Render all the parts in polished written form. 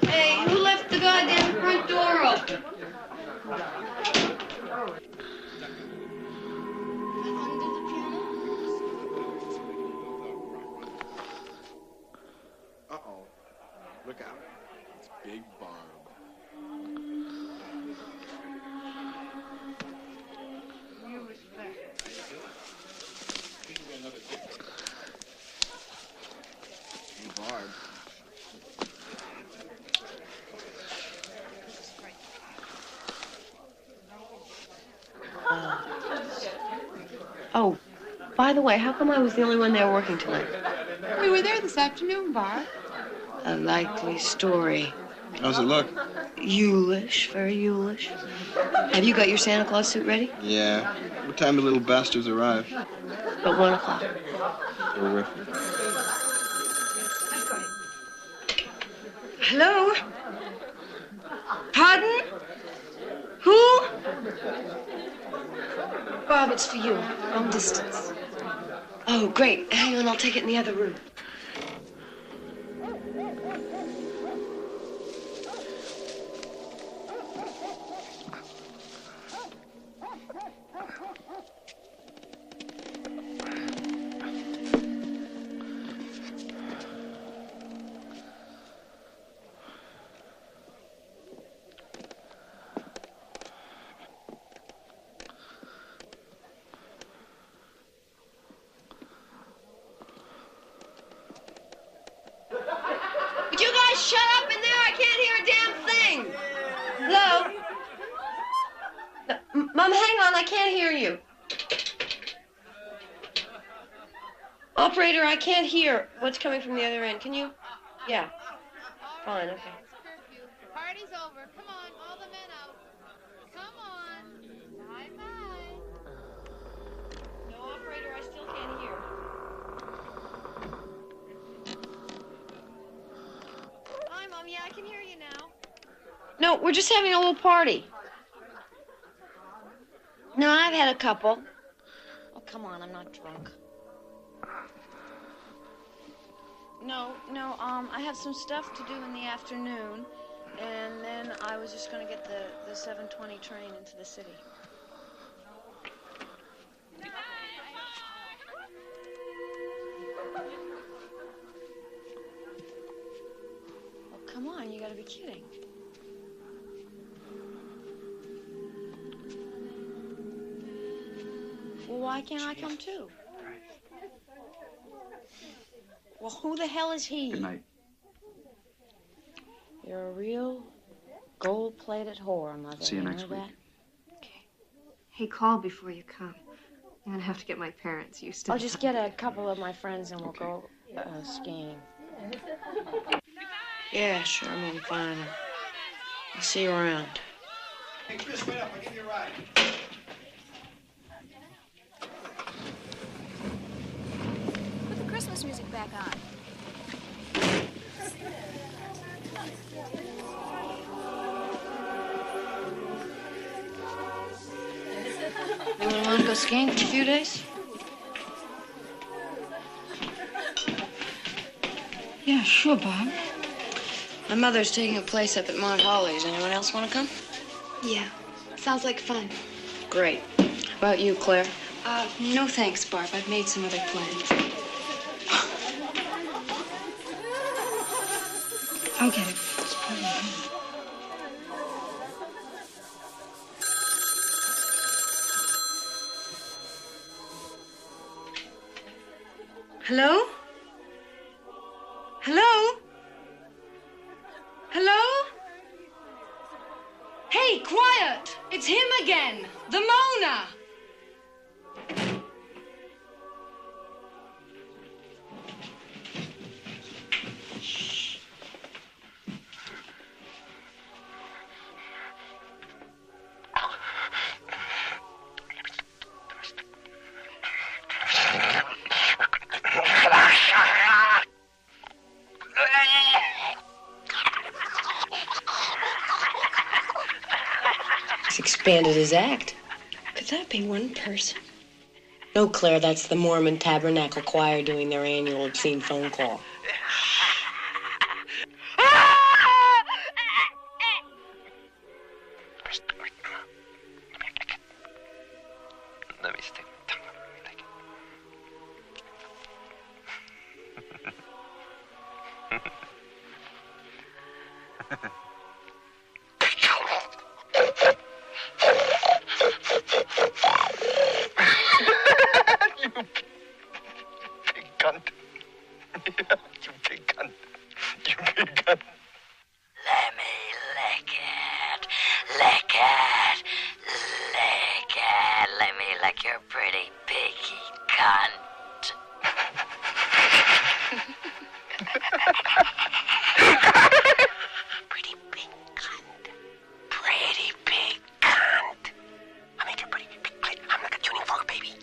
Hey, who left the goddamn front door open? Uh-oh. Look out. It's Big Barb. You respect. Hey, Barb. Oh, by the way, how come I was the only one there working tonight? We were there this afternoon, Barb. A likely story. How's it look? Yulish, very Yulish. Have you got your Santa Claus suit ready? Yeah. What time do little bastards arrive? At 1 o'clock. Terrific. Hello? Pardon? Who? Bob, it's for you. Long distance. Oh, great. Hang on, I'll take it in the other room. Would you guys shut up in there? I can't hear a damn thing. Hello? No, Mom, hang on. I can't hear you. Operator, I can't hear what's coming from the other end. Can you? Yeah. Fine, okay. Party's over. Come on, all the men out. Come on. Bye-bye. No, operator, I still can't hear. Hi, Mom. Yeah, I can hear you now. No, we're just having a little party. No, I've had a couple. Oh, come on, I'm not drunk. No, I have some stuff to do in the afternoon, and then I was just going to get the 7:20 train into the city. Oh, come on, you got to be kidding. Well, why can't I come too? Well, who the hell is he? Good night. You're a real gold-plated whore, Mother. See you next know week. that? Okay. Hey, call before you come. I'm gonna have to get my parents used to I'll just get a couple of my friends and we'll go skiing. Yeah, sure, I'm fine. I'll see you around. Hey, Chris, wait up. I'll give you a ride. Put the Christmas music back on. You want to go skiing for a few days? Yeah, sure, Bob. My mother's taking a place up at Mount Holly's. Anyone else want to come? Yeah, sounds like fun. Great. How about you, Claire? No thanks, Barb. I've made some other plans. I'll get it. Just put it in. Hello? Hello? Hello? Hey, quiet! It's him again! The Mona! He's expanded his act. Could that be one person? No, Claire, that's the Mormon Tabernacle Choir doing their annual obscene phone call. Let me stick my tongue up. You big cunt. You big cunt. You big cunt. Let me lick it. Lick it. Lick it. Let me lick your pretty piggy cunt. Pretty big cunt. Pretty big cunt. I make your pretty big clit. I'm like a tuning fork, baby.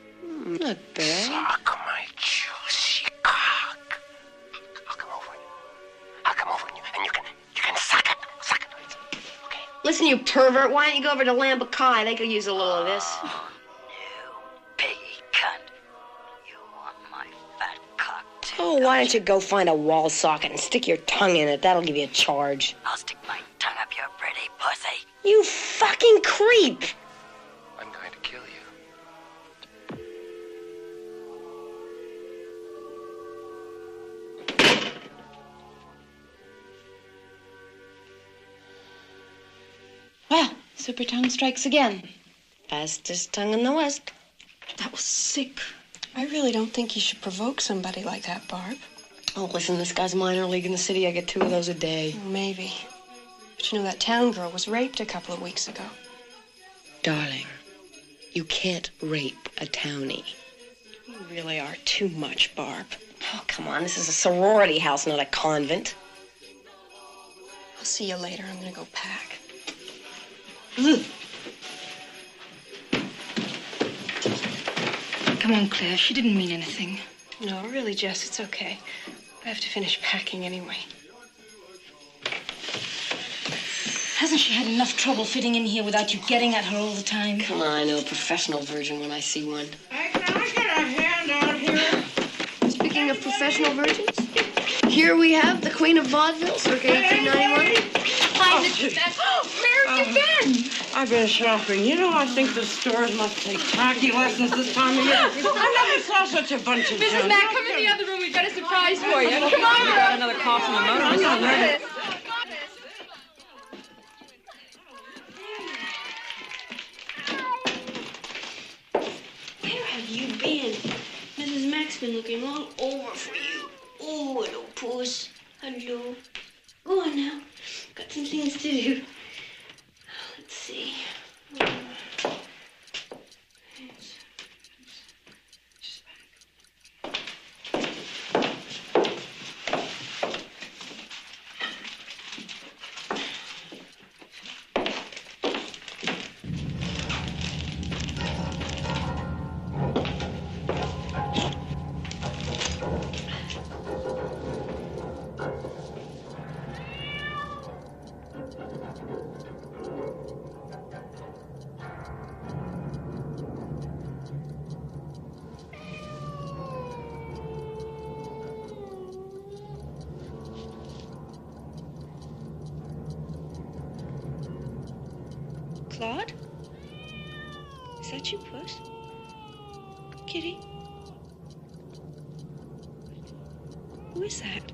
Not bad. Suck my juicy cock. I'll come over and you can suck it. Suck it. Okay. Listen, you pervert, why don't you go over to Lambakai? They could use a little of this. Oh, you piggy cunt. You want my fat cock too? Oh, why don't you go find a wall socket and stick your tongue in it? That'll give you a charge. I'll stick my tongue up your pretty pussy. You fucking creep! I'm going to kill you. Well, Super Tongue strikes again. Fastest tongue in the West. That was sick. I really don't think you should provoke somebody like that, Barb. Oh, listen, this guy's minor league in the city. I get 2 of those a day. Maybe. But you know, that town girl was raped a couple of weeks ago. Darling, you can't rape a townie. You really are too much, Barb. Oh, come on. This is a sorority house, not a convent. I'll see you later. I'm gonna go pack. Come on, Claire. She didn't mean anything. No, really, Jess, it's okay. I have to finish packing anyway. Hasn't she had enough trouble fitting in here without you getting at her all the time? Come on, I know a professional virgin when I see one. Hey, can I get a hand out here? Speaking of professional virgins, here we have the Queen of Vaudeville, circa 1891. Hi, Mr. Beth. Where have you been? I've been shopping. You know, I think the stores must take tacky lessons this time of year. I never saw such a bunch of Mrs. junk. Mack, come in the other room. We've got a surprise for you. Come on. Got another call from the motor. I'm not ready. Where have you been? Mrs. Mack's been looking all over for you. Oh, hello, puss. Hello. Go on now. Got some things to do. Let's see. Claude? Is that you, Puss? Kitty? Who is that?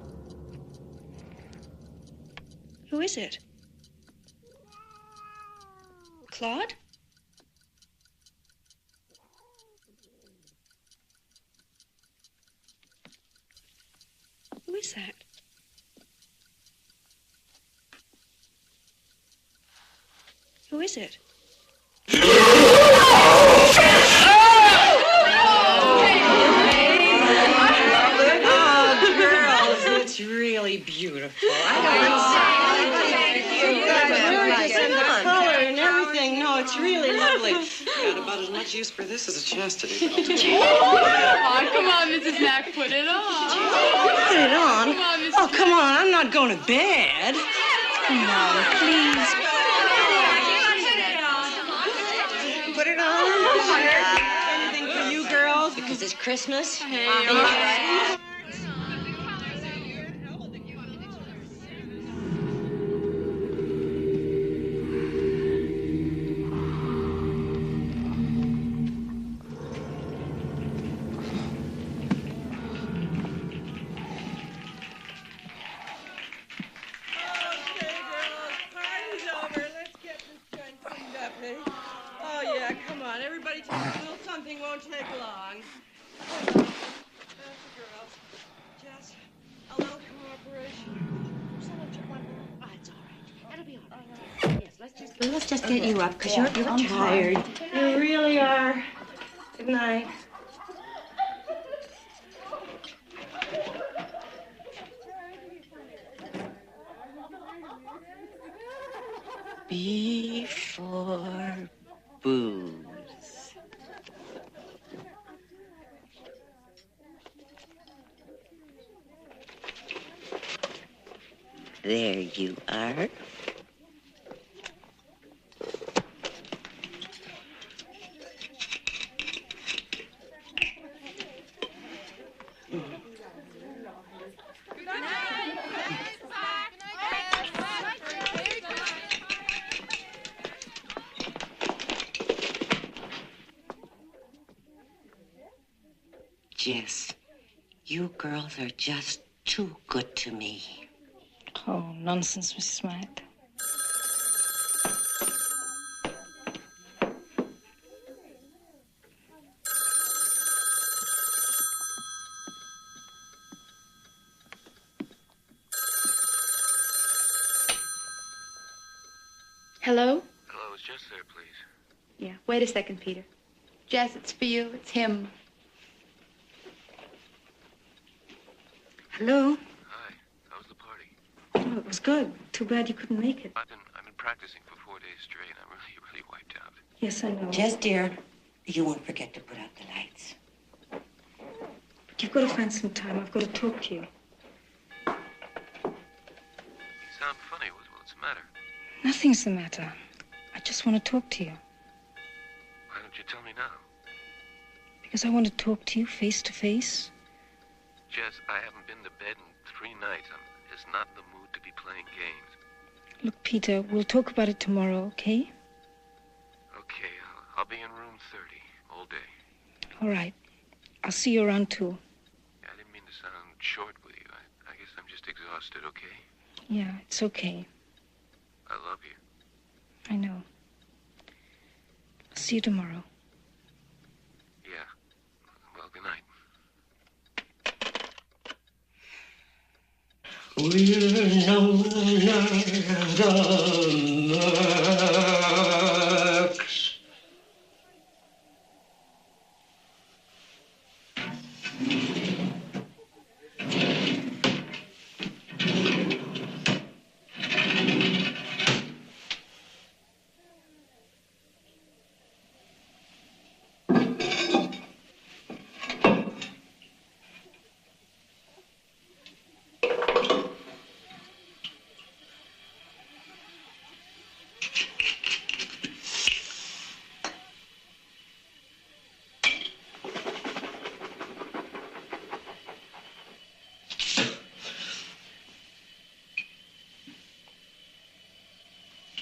Who is it? Claude? Who is that? Who is it? It's really beautiful. The color and everything. No, it's really lovely. Got about as much use for this as a chastity belt. Oh, come on, Mrs. Mack, put it on. Put it on? Come on, Mrs. Oh, come on. I'm not going to bed. Come on, please. Put it on. Anything for you girls because it's Christmas. Hey, everybody take a little something, won't take long. That's the girls. Jess, a little cooperation. Oh, it's all right. That'll be all right. Yes, let's just get you up, because you're tired. You really are. Good night. Before booze. There you are. Jess, you girls are just too good to me. Oh, nonsense, Mrs. Mack. Hello? Hello, is Jess there, please? Yeah, wait a second, Peter. Jess, it's for you. It's him. Hello? Hi, how was the party? Oh, it was good. Too bad you couldn't make it. I've been practicing for 4 days straight. I'm really wiped out. Yes, I know. Jess, dear, you won't forget to put out the lights. But you've got to find some time. I've got to talk to you. You sound funny. What's the matter? Nothing's the matter. I just want to talk to you. Why don't you tell me now? Because I want to talk to you face to face. Jess, I haven't been to bed in 3 nights. I'm just not in the mood to be playing games. Look, Peter, we'll talk about it tomorrow, okay? Okay, I'll be in room 30 all day. All right. I'll see you around 2. I didn't mean to sound short with you. I guess I'm just exhausted, okay? Yeah, it's okay. I love you. I know. I'll see you tomorrow. Yeah. Well, good night. We're known as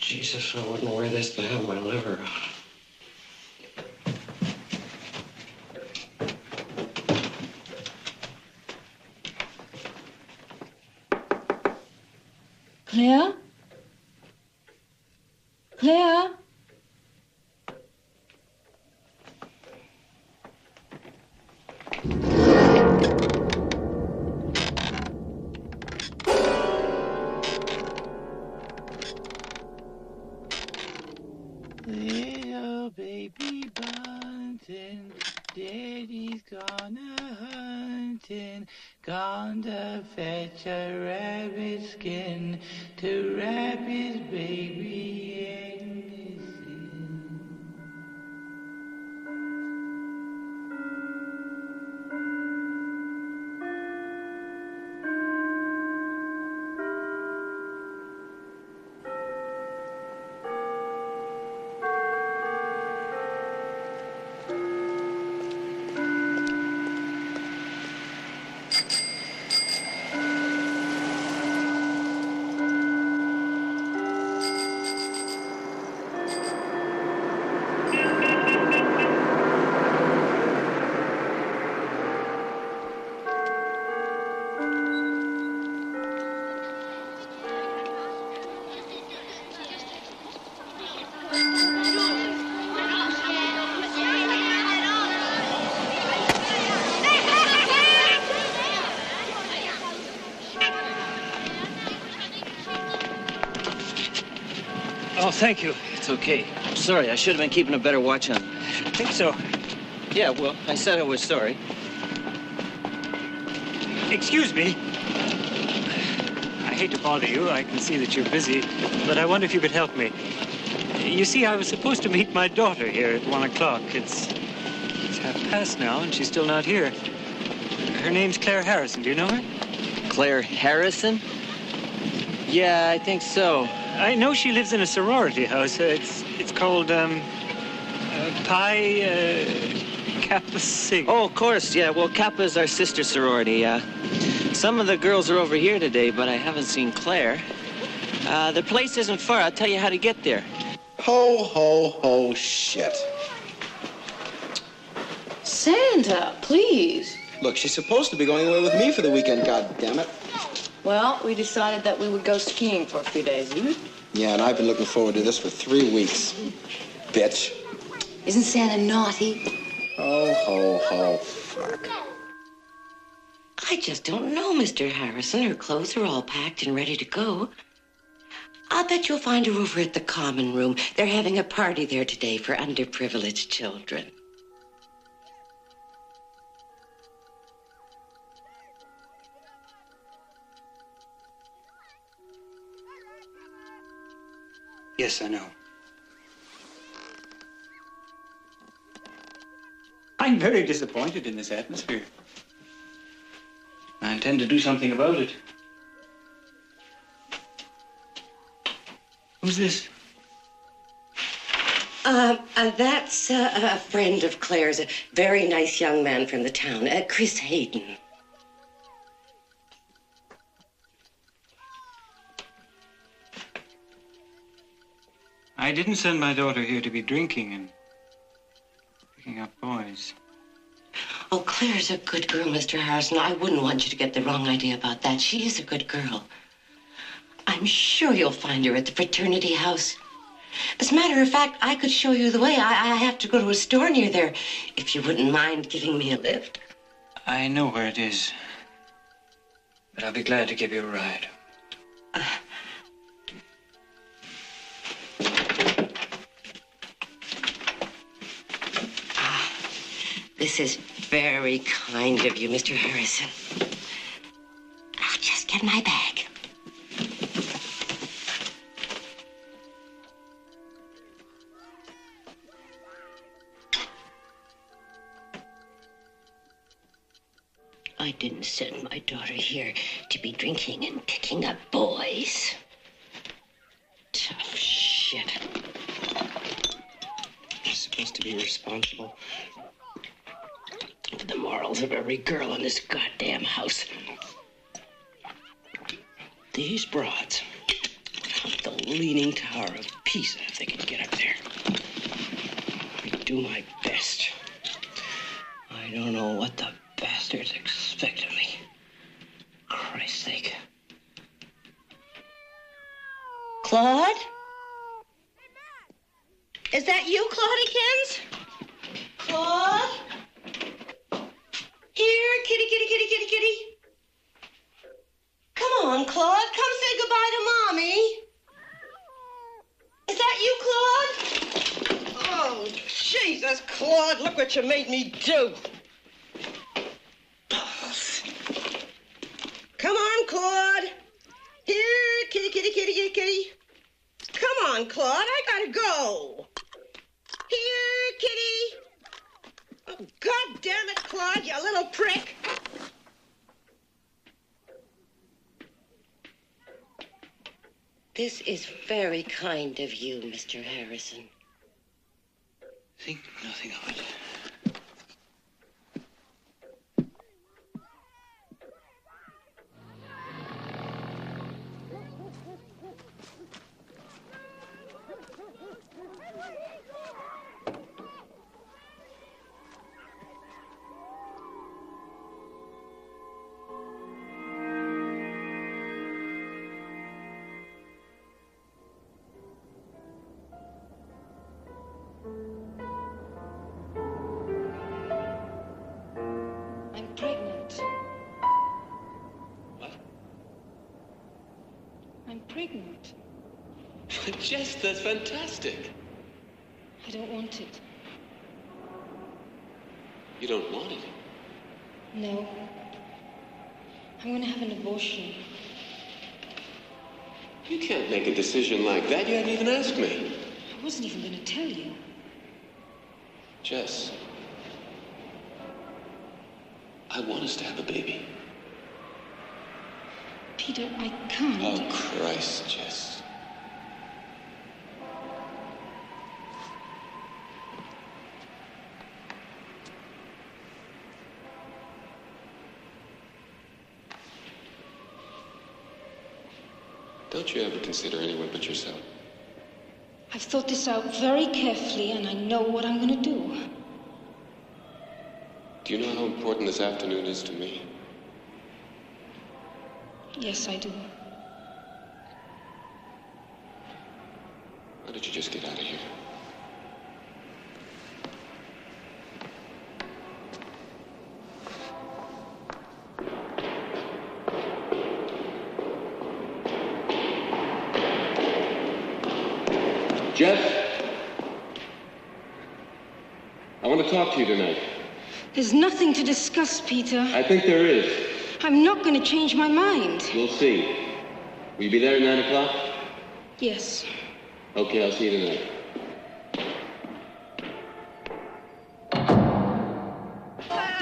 Jesus, I wouldn't wear this to have my liver out. Claire? Yeah. Little baby bunting, daddy's gone a-hunting, gone to fetch a rabbit skin to wrap his baby Agnes in. Oh, thank you. It's okay. I'm sorry. I should have been keeping a better watch on. I think so. Yeah, well, I said I was sorry. Excuse me. I hate to bother you. I can see that you're busy, but I wonder if you could help me. You see, I was supposed to meet my daughter here at 1 o'clock. It's 1:30 now, and she's still not here. Her name's Claire Harrison. Do you know her? Claire Harrison? Yeah, I think so. I know she lives in a sorority house. It's called, Pi Kappa Sig. Oh, of course, yeah. Well, Kappa's our sister sorority. Some of the girls are over here today, but I haven't seen Claire. The place isn't far. I'll tell you how to get there. Ho, ho, ho, shit. Santa, please. Look, she's supposed to be going away with me for the weekend, goddammit. Well, we decided that we would go skiing for a few days. Yeah, and I've been looking forward to this for 3 weeks. Bitch. Isn't Santa naughty? Ho, ho, ho, fuck. I just don't know, Mr. Harrison. Her clothes are all packed and ready to go. I'll bet you'll find her over at the common room. They're having a party there today for underprivileged children. Yes, I know. I'm very disappointed in this atmosphere. I intend to do something about it. Who's this? That's a friend of Claire's, a very nice young man from the town, Chris Hayden. I didn't send my daughter here to be drinking and picking up boys. Oh, Claire's a good girl, Mr. Harrison. I wouldn't want you to get the wrong idea about that. She is a good girl. I'm sure you'll find her at the fraternity house. As a matter of fact, I could show you the way. I have to go to a store near there, if you wouldn't mind giving me a lift. I know where it is, but I'll be glad to give you a ride. This is very kind of you, Mr. Harrison. I'll just get my bag. I didn't send my daughter here to be drinking and picking up boys. Tough shit. You're supposed to be responsible for the morals of every girl in this goddamn house. These broads have the leaning tower of Pisa if they can get up there. I do my best. I don't know what the bastards expect of me. Christ's sake. Claude? Is that you, Claudikins? Claude? Here, kitty, kitty, kitty, kitty, kitty. Come on, Claude. Come say goodbye to Mommy. Is that you, Claude? Oh, Jesus, Claude, look what you made me do. Come on, Claude. Here, kitty, kitty, kitty, kitty, kitty. Come on, Claude, I gotta go. Here, kitty. Oh, God damn it, Claude, you little prick. This is very kind of you, Mr. Harrison. Think nothing of it. I'm pregnant. What? I'm pregnant. Jess, that's fantastic. I don't want it. You don't want it? No. I'm going to have an abortion. You can't make a decision like that. You hadn't even asked me. I wasn't even going to tell you. Jess, I want us to have a baby. Peter, I can't. Oh, Christ, Jess. Don't you ever consider anyone but yourself? I've thought this out very carefully, and I know what I'm going to do. Do you know how important this afternoon is to me? Yes, I do. Why don't you just get out of here? Jess? I want to talk to you tonight. There's nothing to discuss, Peter. I think there is. I'm not going to change my mind. We'll see. Will you be there at 9 o'clock? Yes. Okay, I'll see you tonight.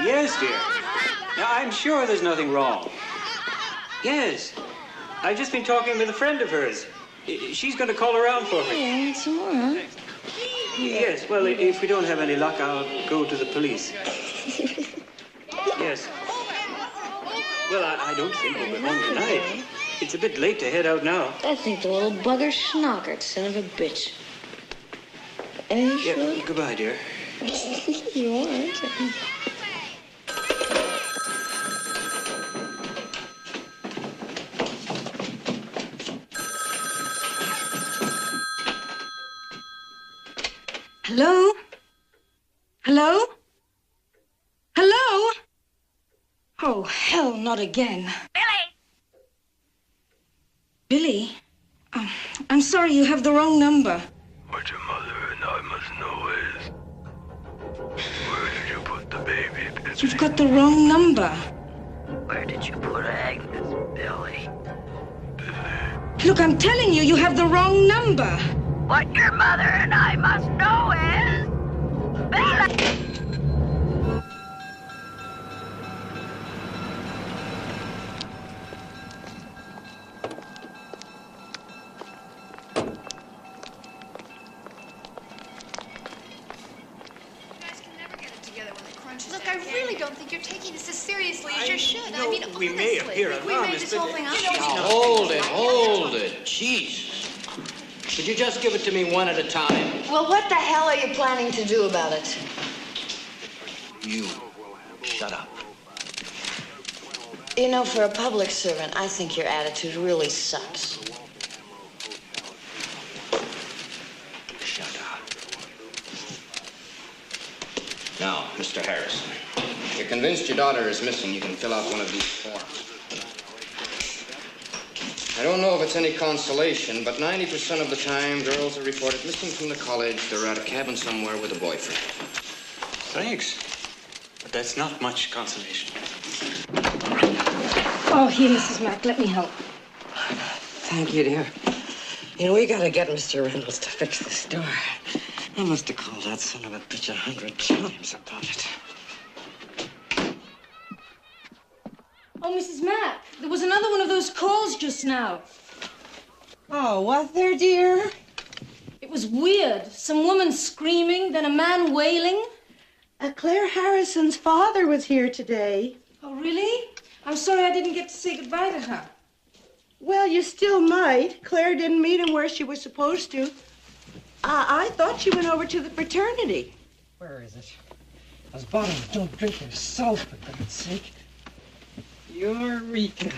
Yes, dear. Now, I'm sure there's nothing wrong. Yes. I've just been talking with a friend of hers. She's going to call around for me. Yeah, some more, huh? Yes, well, if we don't have any luck, I'll go to the police. Yes. Well, I don't think we'll be home tonight. It's a bit late to head out now. I think the little bugger schnockert, son of a bitch. Any Yeah, goodbye, dear. You aren't. Hello? Hello? Hello? Oh, hell, not again. Billy? I'm sorry, you have the wrong number. What your mother and I must know is, where did you put the baby, Billy? You've got the wrong number. Where did you put Agnes, Billy? Look, I'm telling you, you have the wrong number. What your mother and I must know is, Billy! Look, I really don't think you're taking this as seriously as you should. I mean, we may appear we made this whole thing up. Now, hold it. Jeez. Could you just give it to me one at a time? Well, what the hell are you planning to do about it? You. Shut up. You know, for a public servant, I think your attitude really sucks. Shut up. Mr. Harrison. If you're convinced your daughter is missing, you can fill out one of these forms. I don't know if it's any consolation, but 90% of the time, girls are reported missing from the college. They're at a cabin somewhere with a boyfriend. Thanks. But that's not much consolation. Oh, here, Mrs. Mack. Let me help. Thank you, dear. You know, we gotta get Mr. Reynolds to fix this door. I must have called that son of a bitch 100 times about it. Oh, Mrs. Mack, there was another one of those calls just now. Oh, what there, dear? It was weird. Some woman screaming, then a man wailing. Claire Harrison's father was here today. Oh, really? I'm sorry I didn't get to say goodbye to her. Well, you still might. Claire didn't meet him where she was supposed to. I thought she went over to the fraternity. Where is it? Those bottles don't drink their salt, for God's sake. Eureka.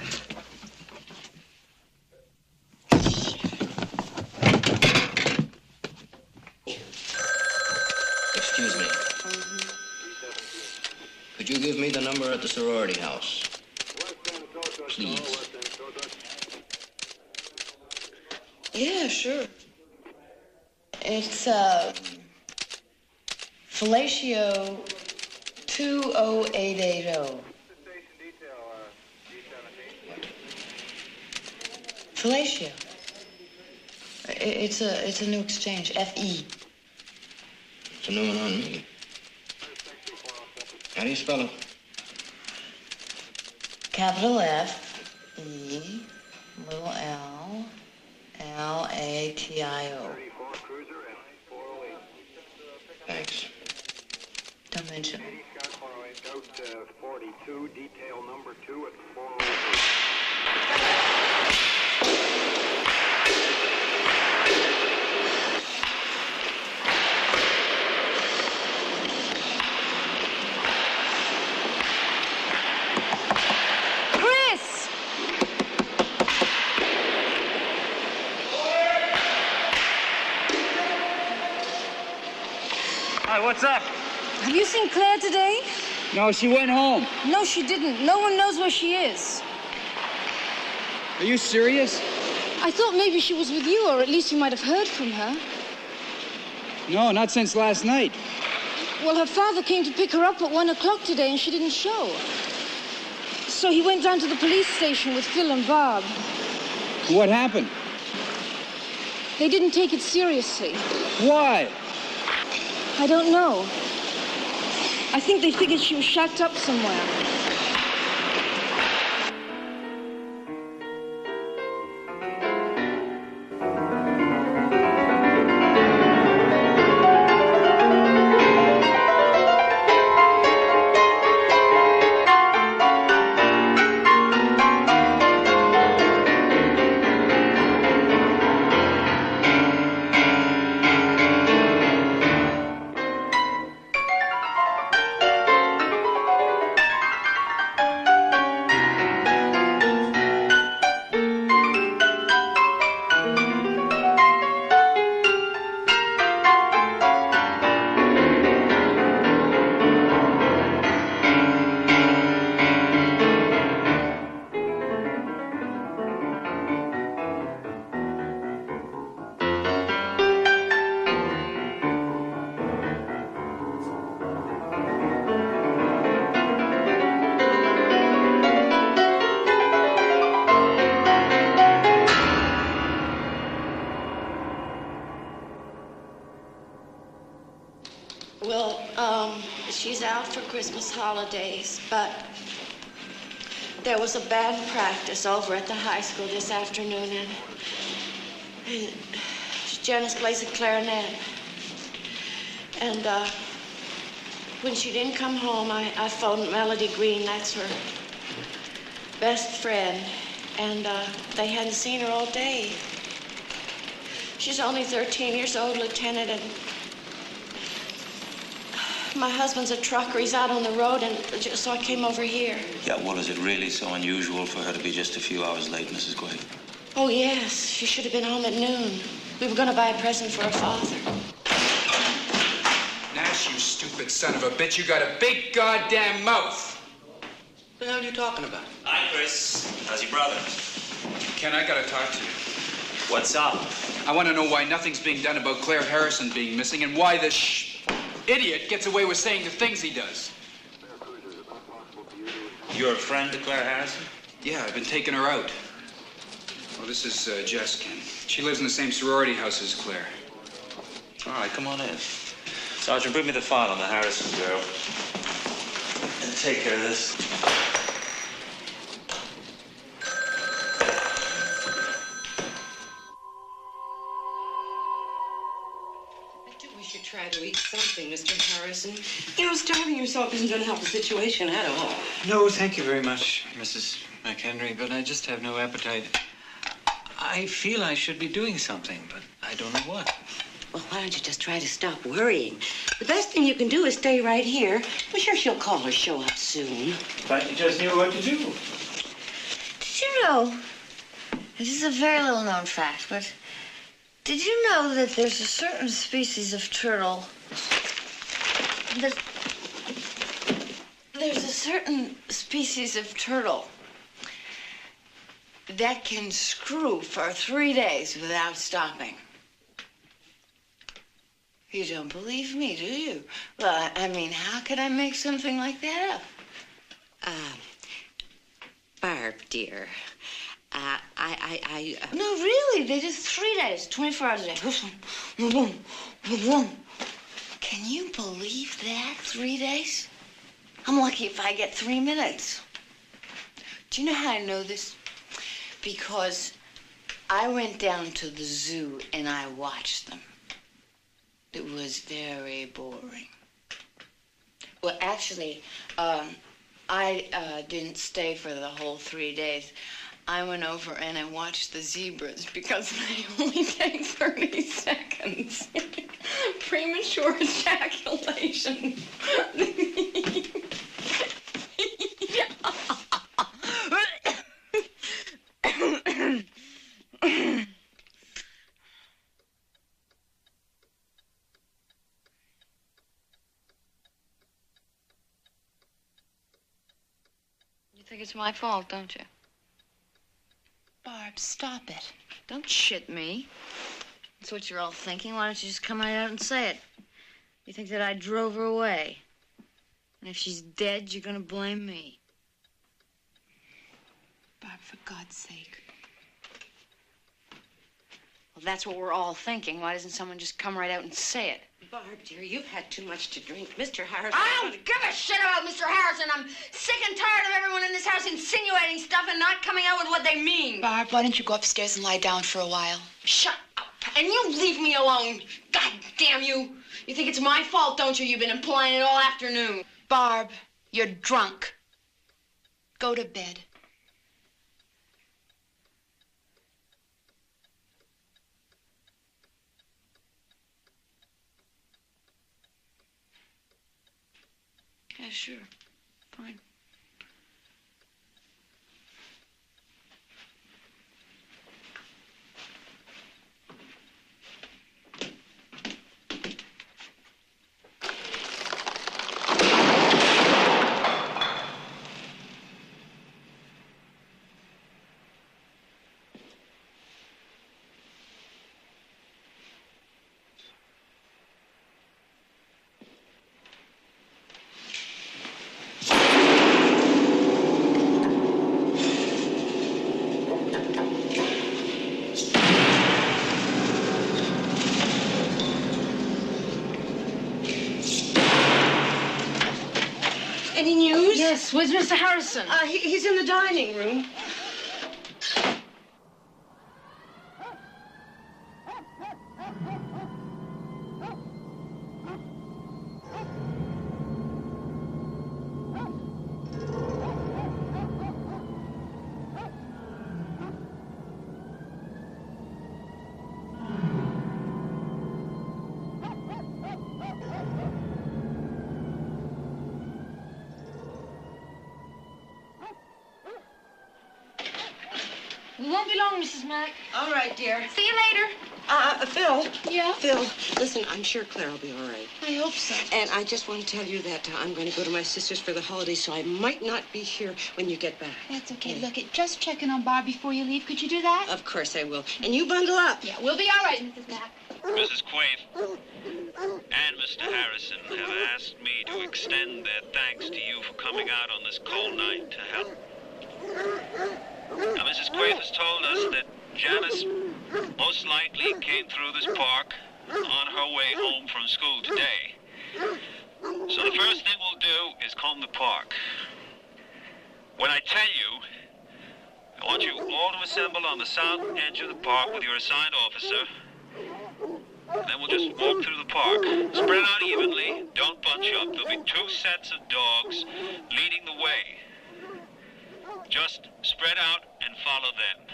Excuse me. Could you give me the number at the sorority house? Please. Yeah, sure. It's, Fellatio 20880. Fellatio. It's a new exchange. FE. It's a new one on me. How do you spell it? Capital F, E, little L, Latio. Thanks. Don't mention it. 42, detail number 2 at 408. Hi, what's up? Have you seen Claire today? No, she went home. No, she didn't. No one knows where she is. Are you serious? I thought maybe she was with you, or at least you might have heard from her. No, not since last night. Well, her father came to pick her up at 1 o'clock today, and she didn't show. So he went down to the police station with Phil and Bob. What happened? They didn't take it seriously. Why? I don't know. I think they figured she was shacked up somewhere. She's out for Christmas holidays, but there was a band practice over at the high school this afternoon, and Janice plays the clarinet. And when she didn't come home, I phoned Melody Green, that's her best friend, and they hadn't seen her all day. She's only 13 years old, Lieutenant, and my husband's a trucker. He's out on the road, and so I came over here. Yeah, well, is it really so unusual for her to be just a few hours late, Mrs. Quaid? Oh, yes. She should have been home at noon. We were going to buy a present for her father. Nash, you stupid stupid son of a bitch. You got a big goddamn mouth. What the hell are you talking about? Hi, Chris. How's your brother? Ken, I gotta talk to you. What's up? I want to know why nothing's being done about Claire Harrison being missing and why this idiot gets away with saying the things he does. You're a friend to Claire Harrison? Yeah, I've been taking her out. Well, this is Jess, Ken. She lives in the same sorority house as Claire. All right, come on in. Sergeant, bring me the file on the Harrison girl. And take care of this. You should try to eat something, Mr. Harrison. You know, starving yourself isn't going to help the situation at all. No, thank you very much, Mrs. McHenry, but I just have no appetite. I feel I should be doing something, but I don't know what. Well, why don't you just try to stop worrying? The best thing you can do is stay right here. I'm sure she'll call or show up soon. But you just knew what to do. Did you know, this is a very little known fact, but did you know that there's a certain species of turtle there's a certain species of turtle that can screw for 3 days without stopping? You don't believe me, do you? Well, I mean, how could I make something like that up? Barb, dear, No, really, they just 3 days, 24 hours a day. Can you believe that? 3 days? I'm lucky if I get 3 minutes. Do you know how I know this? Because I went down to the zoo and I watched them. It was very boring. Well, actually, I didn't stay for the whole 3 days. I went over and I watched the zebras because they only take 30 seconds. Premature ejaculation. You think it's my fault, don't you? Barb, stop it. Don't shit me. That's what you're all thinking. Why don't you just come right out and say it? You think that I drove her away. And if she's dead, you're gonna blame me. Barb, for God's sake. Well, that's what we're all thinking. Why doesn't someone just come right out and say it? Barb, dear, you've had too much to drink. Mr. Harrison... I don't give a shit about Mr. Harrison. I'm sick and tired of everyone in this house insinuating stuff and not coming out with what they mean. Barb, why don't you go upstairs and lie down for a while? Shut up. And you leave me alone. God damn you. You think it's my fault, don't you? You've been implying it all afternoon. Barb, you're drunk. Go to bed. Yeah, sure. Fine. Any news? Yes, where's Mr. Harrison? He's in the dining room. We won't be long, Mrs. Mack. All right, dear. See you later. Phil. Yeah? Phil, listen, I'm sure Claire will be all right. I hope so. And I just want to tell you that I'm going to go to my sister's for the holidays, so I might not be here when you get back. That's okay. Look, just checking on Bob before you leave. Could you do that? Of course I will. And you bundle up. Yeah, we'll be all right, Mrs. Mack. Mrs. Quaid and Mr. Harrison have asked me to extend their thanks to you for coming out on this cold night to help. Now, Mrs. Quaid has told us that Janice most likely came through this park on her way home from school today. So the first thing we'll do is comb the park. When I tell you, I want you all to assemble on the south edge of the park with your assigned officer. And then we'll just walk through the park. Spread out evenly. Don't bunch up. There'll be 2 sets of dogs leading the way. Just spread out and follow them.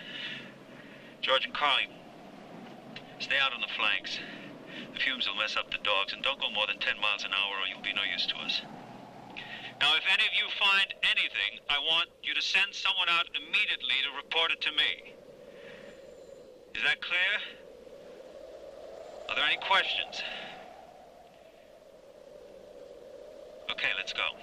George and Carly, stay out on the flanks. The fumes will mess up the dogs, and don't go more than 10 miles an hour or you'll be no use to us. Now, if any of you find anything, I want you to send someone out immediately to report it to me. Is that clear? Are there any questions? Okay, let's go.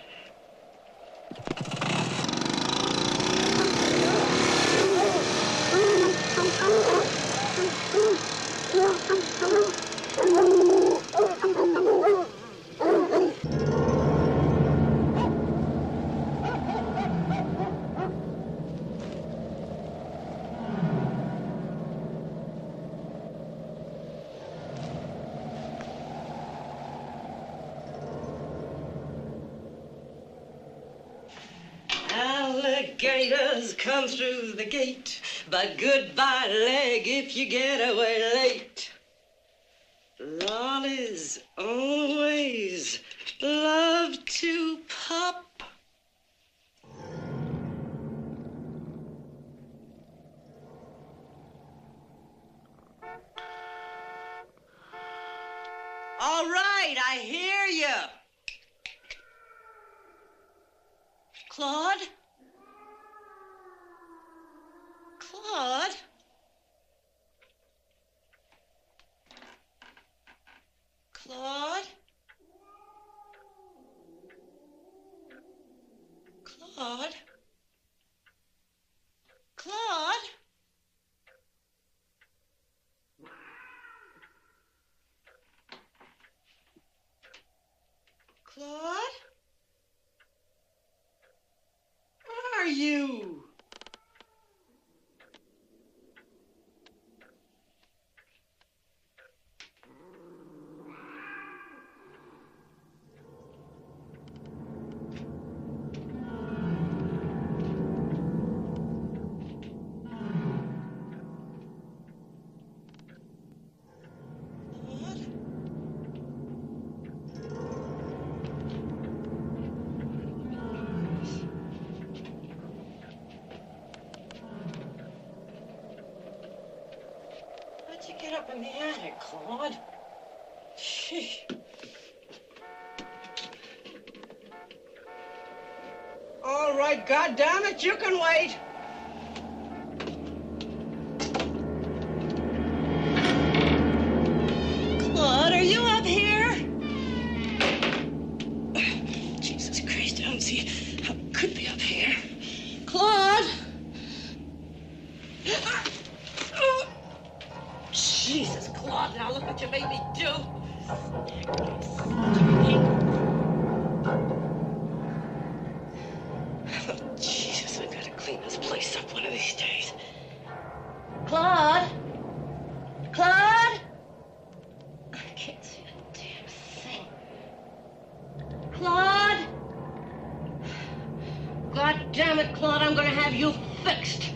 Alligators come through the gate, but goodbye leg if you get away late. Lollies always love to pop. All right, I hear you. Claude? Claude? Claude? Claude? Claude? Claude? Where are you? How'd you get up in the attic, Claude? Gee. All right, goddammit, you can wait. Claude, are you up here? Jesus Christ, I don't see how it could be up here. Claude? Jesus, Claude, now look what you made me do. Oh, Jesus, I've got to clean this place up one of these days. Claude? Claude? I can't see a damn thing. Claude? God damn it, Claude, I'm going to have you fixed.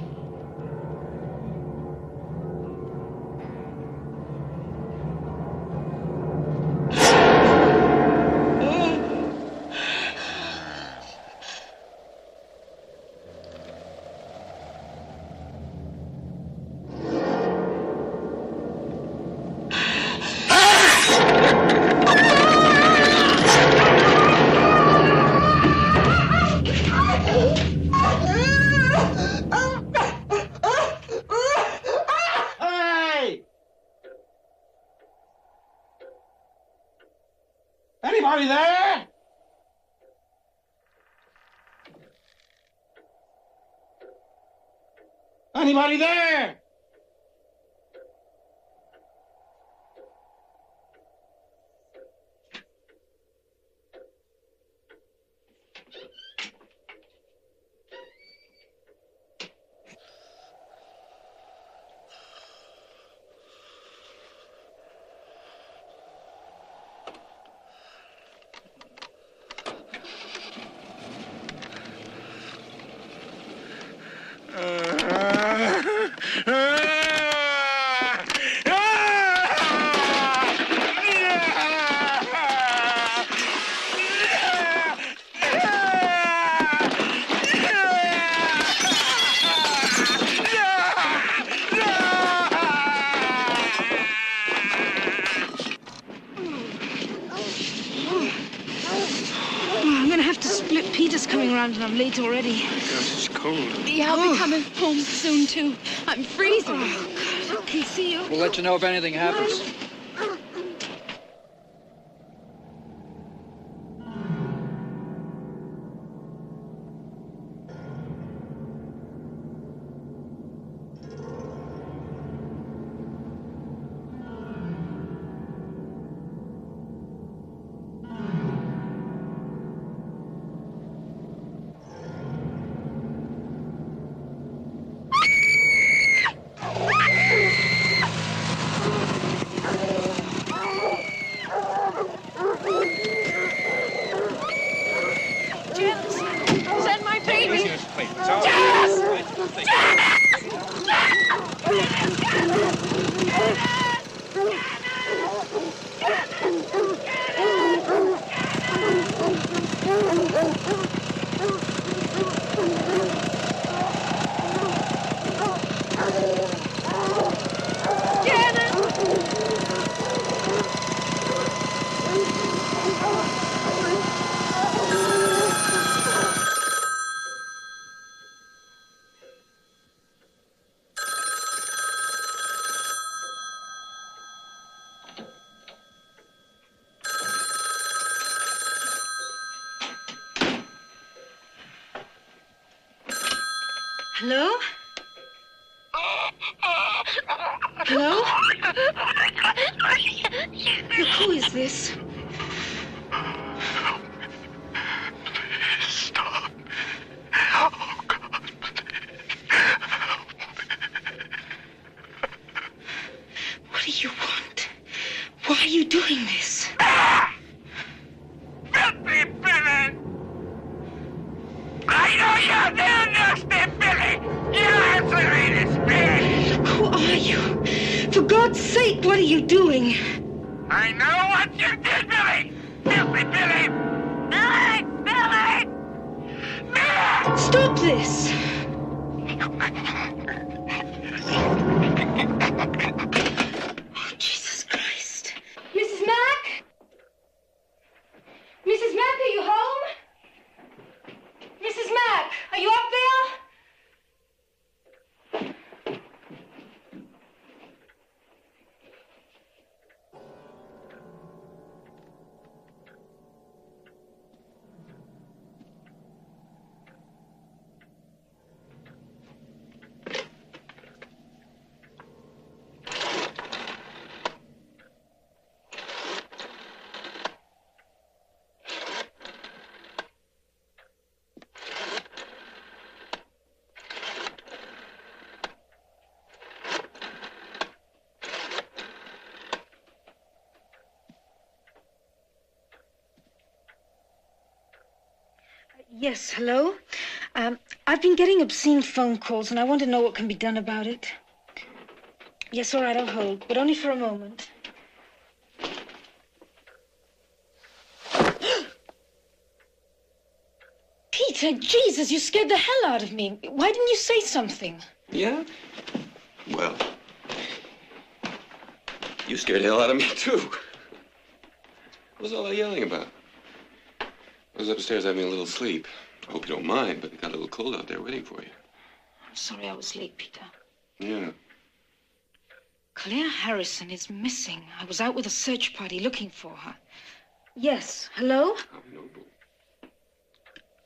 Anybody there? Anybody there? I'm gonna have to split. Peter's coming around and I'm late already. Gosh, it's cold. Yeah, I'll be coming home soon, too. I'm freezing. Oh, God. Okay, see you. We'll let you know if anything happens. Send my baby. Hello? Hello? Look, who is this? Stop. What do you want? Why are you doing this? Filthy Billy! I know you're there, nasty Billy! You're answering this man! Who are you? For God's sake, what are you doing? I know what you did, Billy! Filthy Billy! Billy! Billy! Billy! Stop this! Oh, Jesus Christ. Mrs. Mack? Mrs. Mack, are you home? Mrs. Mack, are you up there? Yes, hello? I've been getting obscene phone calls, and I want to know what can be done about it. Yes, all right, I'll hold, but only for a moment. Peter, Jesus, you scared the hell out of me. Why didn't you say something? Yeah? Well, you scared the hell out of me, too. What was all that yelling about? I was upstairs having a little sleep. I hope you don't mind, but it got a little cold out there waiting for you. I'm sorry I was late, Peter. Yeah. Claire Harrison is missing. I was out with a search party looking for her. Yes. Hello?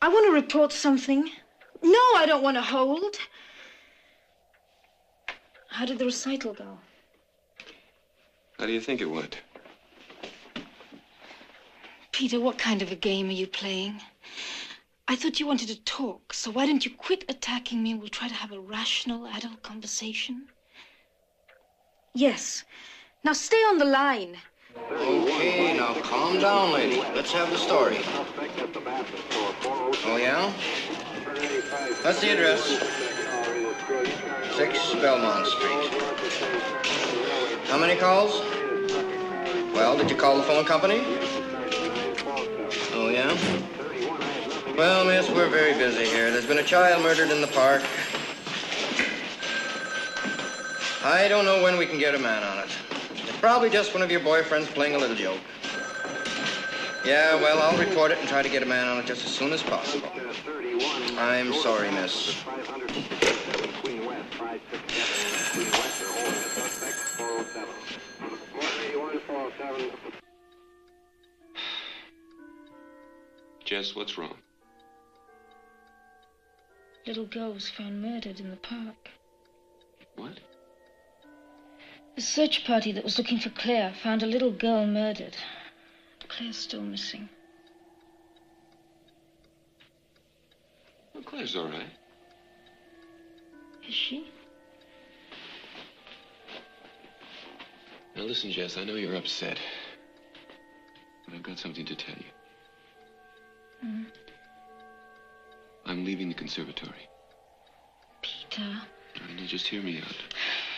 I want to report something. No, I don't want to hold. How did the recital go? How do you think it went? Peter, what kind of a game are you playing? I thought you wanted to talk, so why don't you quit attacking me and we'll try to have a rational, adult conversation? Yes. Now stay on the line. Okay, now calm down, lady. Let's have the story. Oh, yeah? That's the address. 6 Belmont Street. How many calls? Well, did you call the phone company? Oh, yeah? Well, miss, we're very busy here. There's been a child murdered in the park. I don't know when we can get a man on it. It's probably just one of your boyfriends playing a little joke. Yeah, well, I'll report it and try to get a man on it just as soon as possible. I'm sorry, miss. Jess, what's wrong? Little girl was found murdered in the park. What? The search party that was looking for Claire found a little girl murdered. Claire's still missing. Well, Claire's all right. Is she? Now listen, Jess, I know you're upset. But I've got something to tell you. Mm. I'm leaving the conservatory. Peter. Now, just hear me out.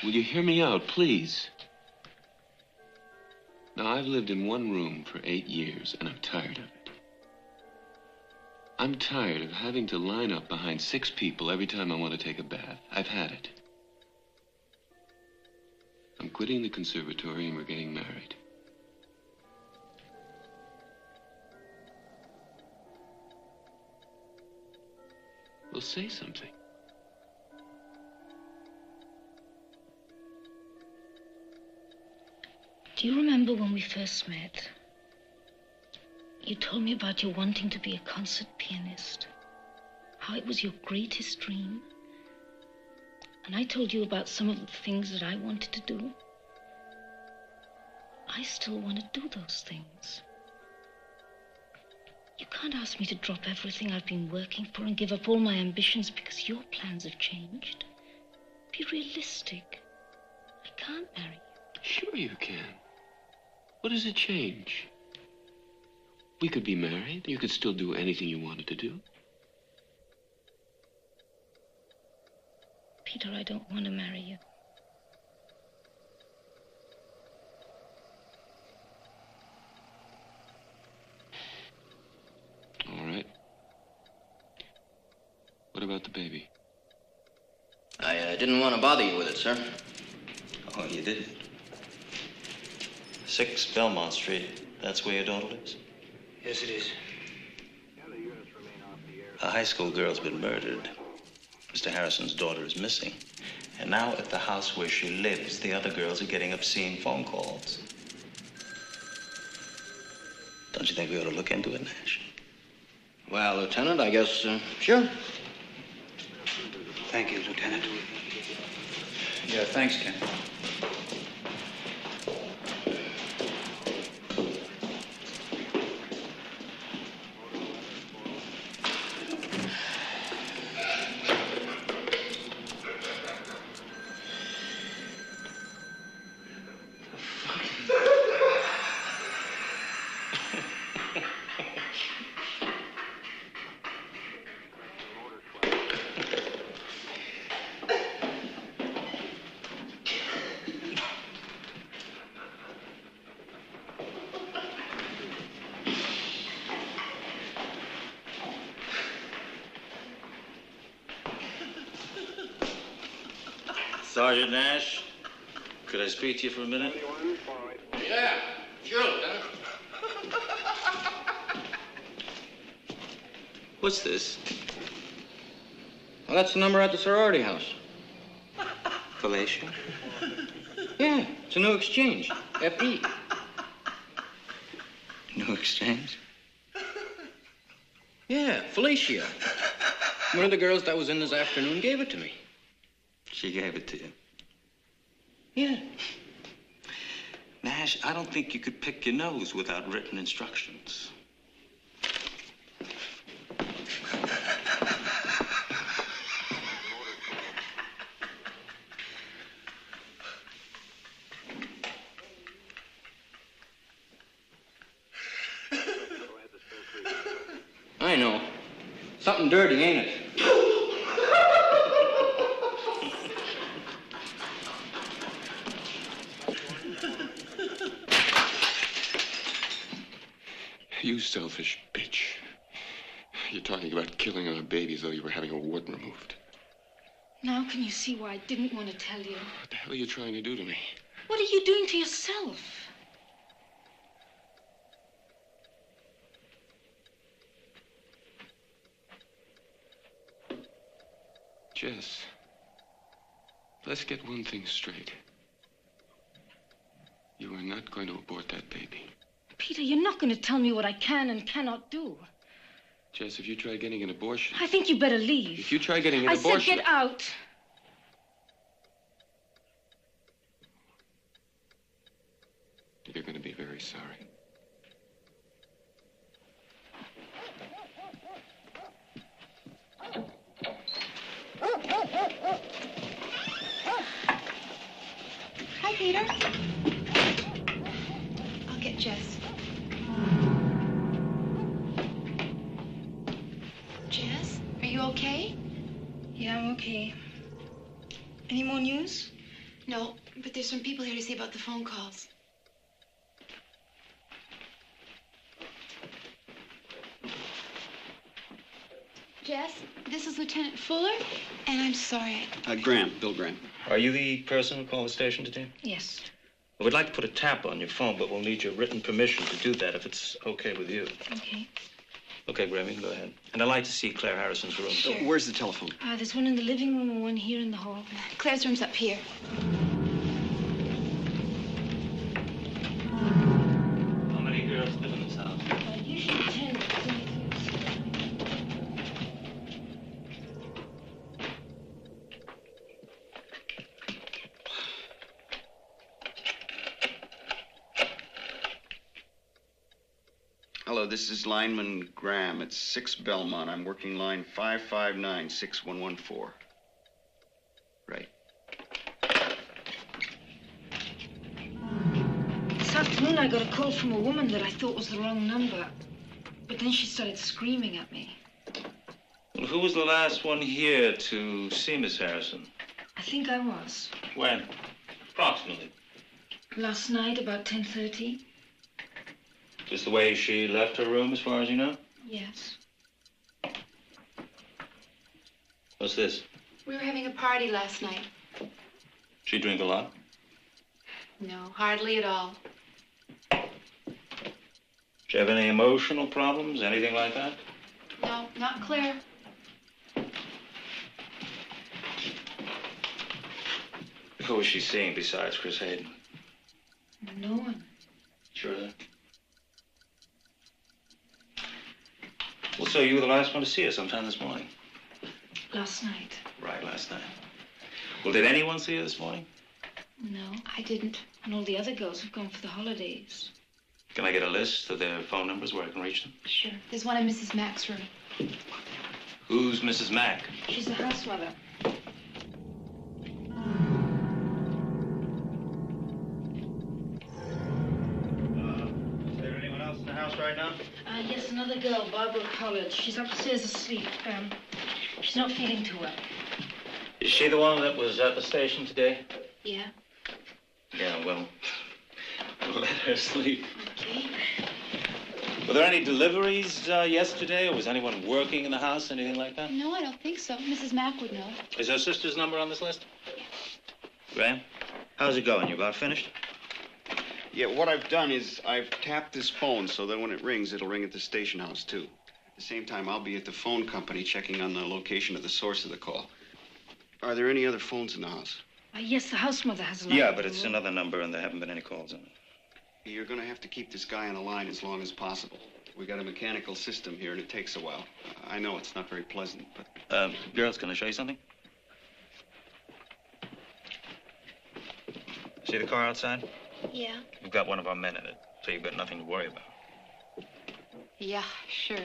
Will you hear me out, please? Now, I've lived in one room for 8 years, and I'm tired of it. I'm tired of having to line up behind 6 people every time I want to take a bath. I've had it. I'm quitting the conservatory, and we're getting married. Well, say something. Do you remember when we first met? You told me about your wanting to be a concert pianist. How it was your greatest dream. And I told you about some of the things that I wanted to do. I still want to do those things. You can't ask me to drop everything I've been working for and give up all my ambitions because your plans have changed. Be realistic. I can't marry you. Sure you can. What does it change? We could be married. You could still do anything you wanted to do. Peter, I don't want to marry you. All right. What about the baby? I didn't want to bother you with it, sir. Oh, you didn't? 6 Belmont Street. That's where your daughter lives? Yes, it is. A high school girl's been murdered. Mr. Harrison's daughter is missing. And now at the house where she lives, the other girls are getting obscene phone calls. Don't you think we ought to look into it, Nash? Well, Lieutenant, I guess, sure. Thank you, Lieutenant. Yeah, thanks, Ken. Sergeant Nash, could I speak to you for a minute? Yeah, sure, Lieutenant. What's this? Well, that's the number at the sorority house. Fellatio? Yeah, it's a new exchange. FE. No exchange? Yeah, Felicia. One of the girls that was in this afternoon gave it to me. She gave it to you. Yeah. Nash, I don't think you could pick your nose without written instructions. I know. Something dirty, ain't it? You selfish bitch. You're talking about killing our baby as though you were having a wart removed. Now can you see why I didn't want to tell you? What the hell are you trying to do to me? What are you doing to yourself? Jess, let's get one thing straight. You are not going to abort that baby. Peter, you're not going to tell me what I can and cannot do. Jess, if you try getting an abortion... I think you better leave. If you try getting an abortion... I said get out. You're going to be very sorry. Hi, Peter. I'll get Jess. Jess, are you okay? Yeah, I'm okay. Any more news? No, but there's some people here to see about the phone calls. Jess, this is Lieutenant Fuller, and I'm sorry. Graham, Bill Graham. Are you the person who called the station today? Yes. Well, we'd like to put a tap on your phone, but we'll need your written permission to do that if it's okay with you. Okay. Okay, Graham, you can go ahead. And I'd like to see Claire Harrison's room. Sure. Where's the telephone? There's one in the living room and one here in the hall. Claire's room's up here. How many girls live in this house? Usually 10. Hello, this is lineman Graham. It's 6 Belmont. I'm working line 559-6114. Right. This afternoon I got a call from a woman that I thought was the wrong number. But then she started screaming at me. Well, who was the last one here to see Miss Harrison? I think I was. When? Approximately. Last night, about 10:30. Just the way she left her room, as far as you know? Yes. What's this? We were having a party last night. She drink a lot? No, hardly at all. Did you have any emotional problems, anything like that? No, not Claire. Who was she seeing besides Chris Hayden? No one. Sure of that? Well, so you were the last one to see her sometime this morning? Last night. Right, last night. Well, did anyone see her this morning? No, I didn't. And all the other girls have gone for the holidays. Can I get a list of their phone numbers where I can reach them? Sure. There's one in Mrs. Mack's room. Who's Mrs. Mack? She's the house mother. Is there anyone else in the house right now? Yes, another girl, Barbara College. She's upstairs asleep. She's not feeling too well. Is she the one that was at the station today? Yeah. Yeah, well, we'll let her sleep. Okay. Were there any deliveries yesterday, or was anyone working in the house, anything like that? No, I don't think so. Mrs. Mack would know. Is her sister's number on this list? Graham, how's it going? You about finished? Yeah, what I've done is I've tapped this phone so that when it rings, it'll ring at the station house, too. At the same time, I'll be at the phone company checking on the location of the source of the call. Are there any other phones in the house? Yes, the house mother has a line. Yeah, but it's another number, and there haven't been any calls on it. You're going to have to keep this guy on the line as long as possible. We got a mechanical system here, and it takes a while. I know it's not very pleasant, but... Girls, can I show you something? See the car outside? Yeah. We've got one of our men in it, so you've got nothing to worry about. Yeah, sure.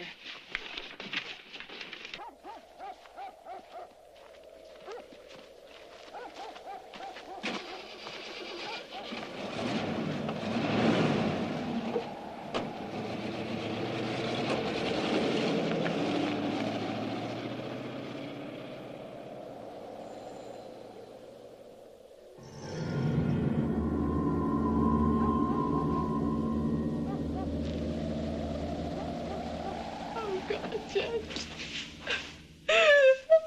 Jess. I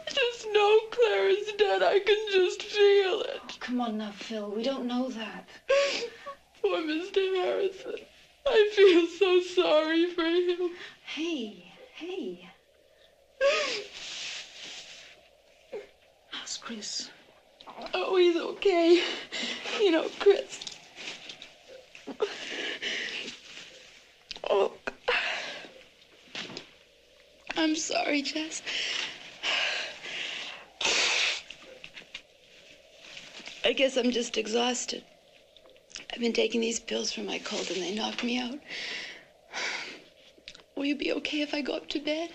just know Claire is dead. I can just feel it. Come on now, Phil. We don't know that. Poor Mr. Harrison. I feel so sorry for him. Hey. How's Chris? Oh, he's okay. You know, Chris. Oh, I'm sorry, Jess. I guess I'm just exhausted. I've been taking these pills for my cold and they knocked me out. Will you be okay if I go up to bed?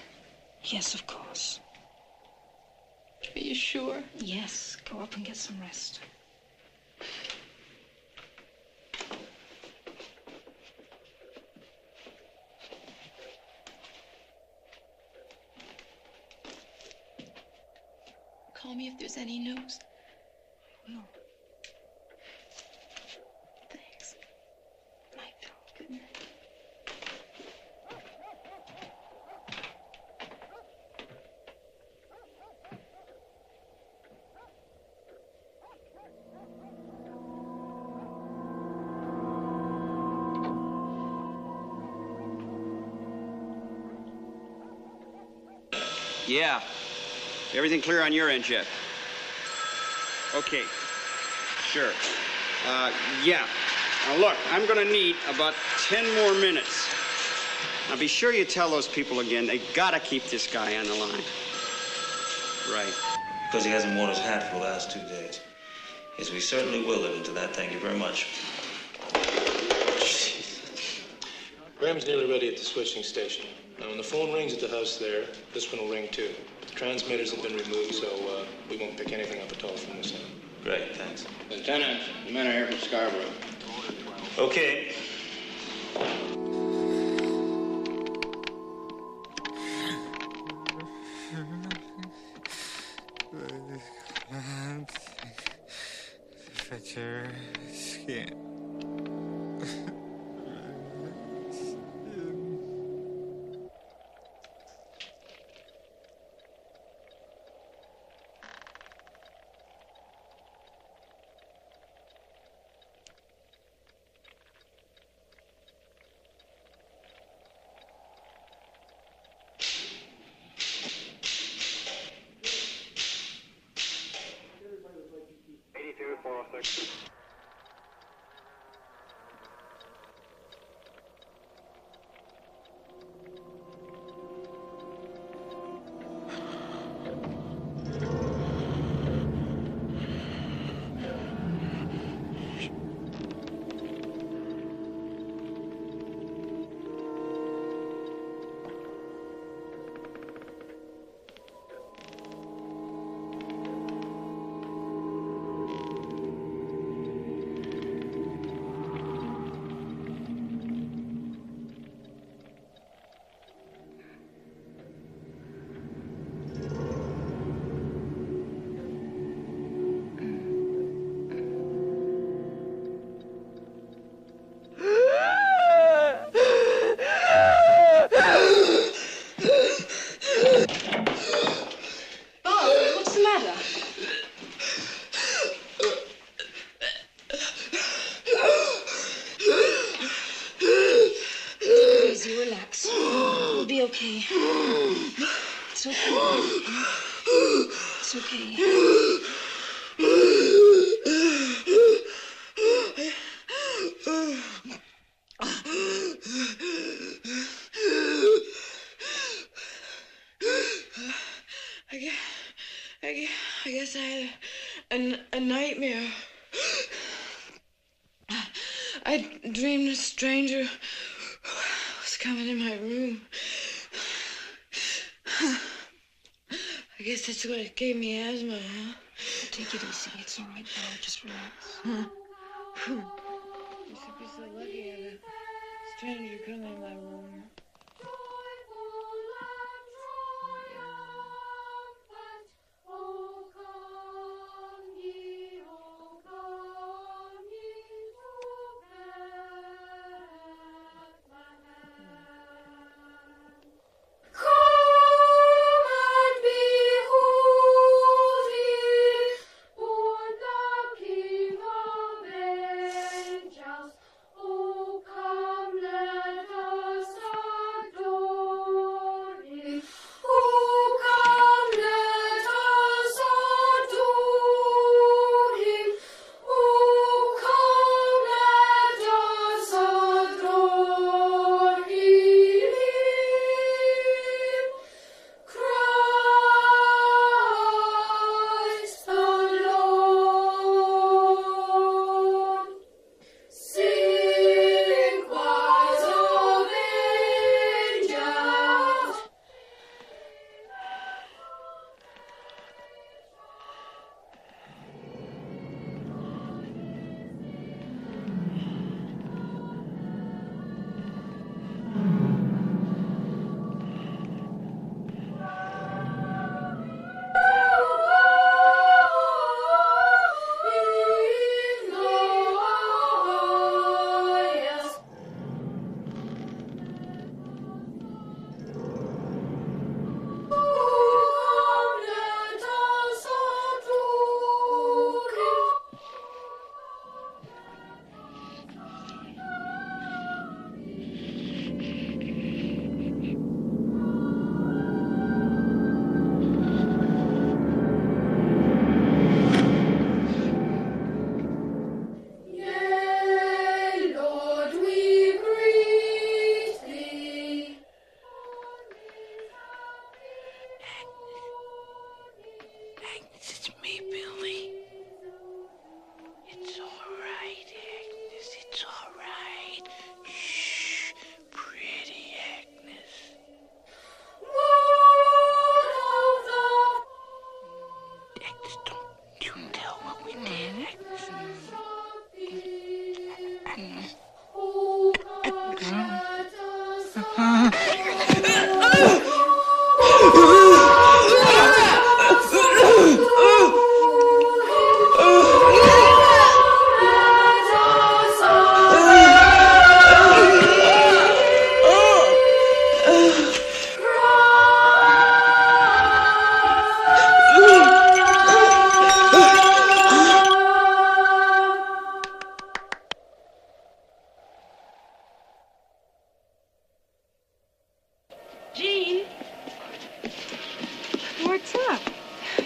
Yes, of course. Are you sure? Yes, go up and get some rest. Call me if there's any news. I will. Thanks. Night, Phil. Good night. Yeah. Everything clear on your end, Jeff? Okay. Sure. Yeah. Now, look, I'm going to need about 10 more minutes. Now, be sure you tell those people again, they got to keep this guy on the line. Right. Because he hasn't worn his hat for the last 2 days. Yes, we certainly will live into that. Thank you very much. Graham's nearly ready at the switching station. Now, when the phone rings at the house there, this one will ring too. The transmitters have been removed, so we won't pick anything up at all from this end. Great, thanks. Lieutenant, the men are here from Scarborough. Okay. Fetch your skin. Okay. It's okay. It's okay. nightmare. I dreamed a stranger was coming in my room. I guess that's what gave me asthma, huh? Take it easy. It's all right now. Just relax. I used to be so lucky to have a stranger come in my room.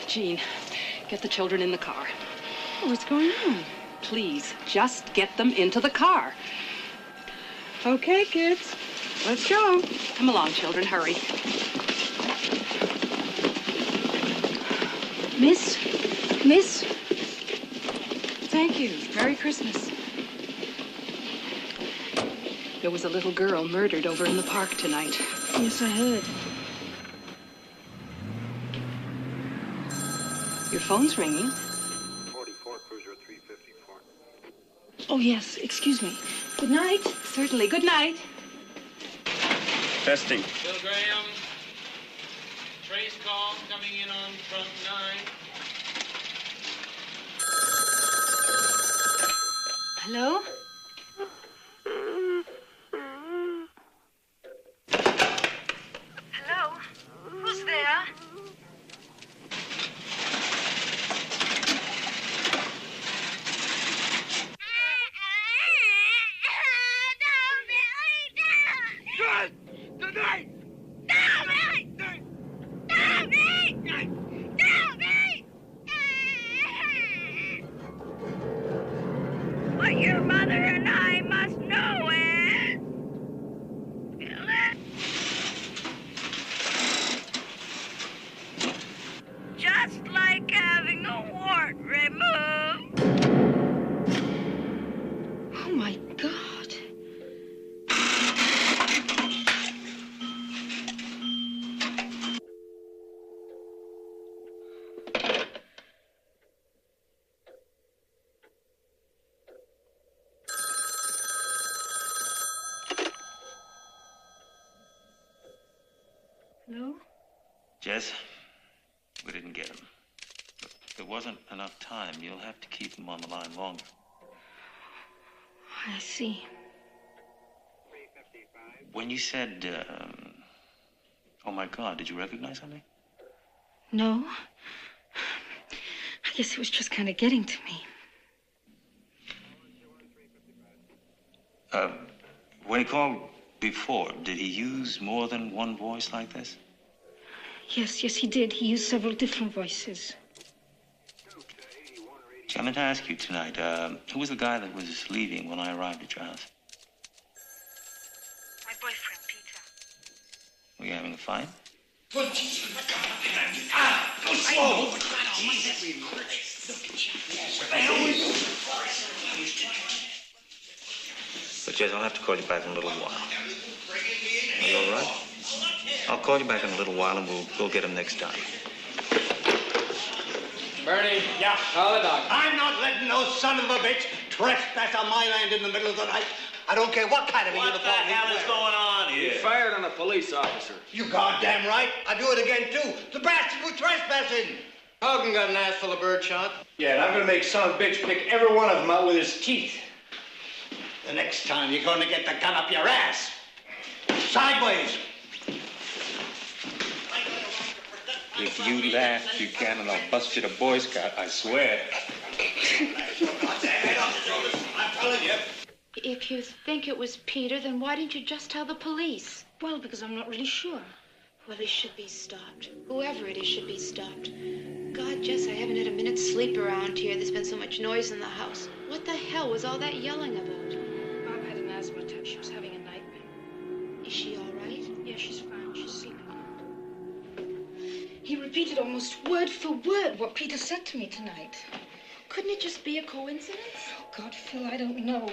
Jean, get the children in the car. Oh, what's going on? Please, just get them into the car. Okay, kids. Let's go. Come along, children. Hurry. Miss? Thank you. Merry Christmas. There was a little girl murdered over in the park tonight. Yes, I heard. Your phone's ringing. 44 Cruiser 354. Oh, yes. Excuse me. Good night. Certainly. Good night. Testing. Bill Graham. Trace call coming in on front 9. Hello? Hello? Who's there? Tonight! What your mother and I must know is... just like having a wart removed. Jess, we didn't get him. But there wasn't enough time. You'll have to keep him on the line longer. I see. When you said, oh my God, did you recognize something? No. I guess it was just kind of getting to me. When he called before, did he use more than one voice like this? Yes, he did. He used several different voices. Gee, I meant to ask you tonight, who was the guy that was leaving when I arrived at your house? My boyfriend, Peter. Were you having a fight? Go slow! But Jess, I'll have to call you back in a little while. Are you all right? I'll call you back in a little while and we'll get him next time. Bernie, yeah, call the doctor. I'm not letting no son of a bitch trespass on my land in the middle of the night. I don't care what kind of a uniform he's wearing. What the hell is going on He here? fired on a police officer. You goddamn right. I do it again, too. The bastard was trespassing. Hogan got an ass full of bird shot. Yeah, and I'm gonna make son of a bitch pick every one of them out with his teeth. The next time you're going to get the gun up your ass. Sideways. If you laugh, Buchanan, I'll bust you to Boy Scout, I swear. I'm telling you. If you think it was Peter, then why didn't you just tell the police? Well, because I'm not really sure. Well, he should be stopped. Whoever it is should be stopped. God, Jess, I haven't had a minute's sleep around here. There's been so much noise in the house. What the hell was all that yelling about? Bob had an asthma attack. She was having a nightmare. Is she all right? Yeah, she's fine. She's sleeping. He repeated almost word for word what Peter said to me tonight. Couldn't it just be a coincidence? Oh, God, Phil, I don't know.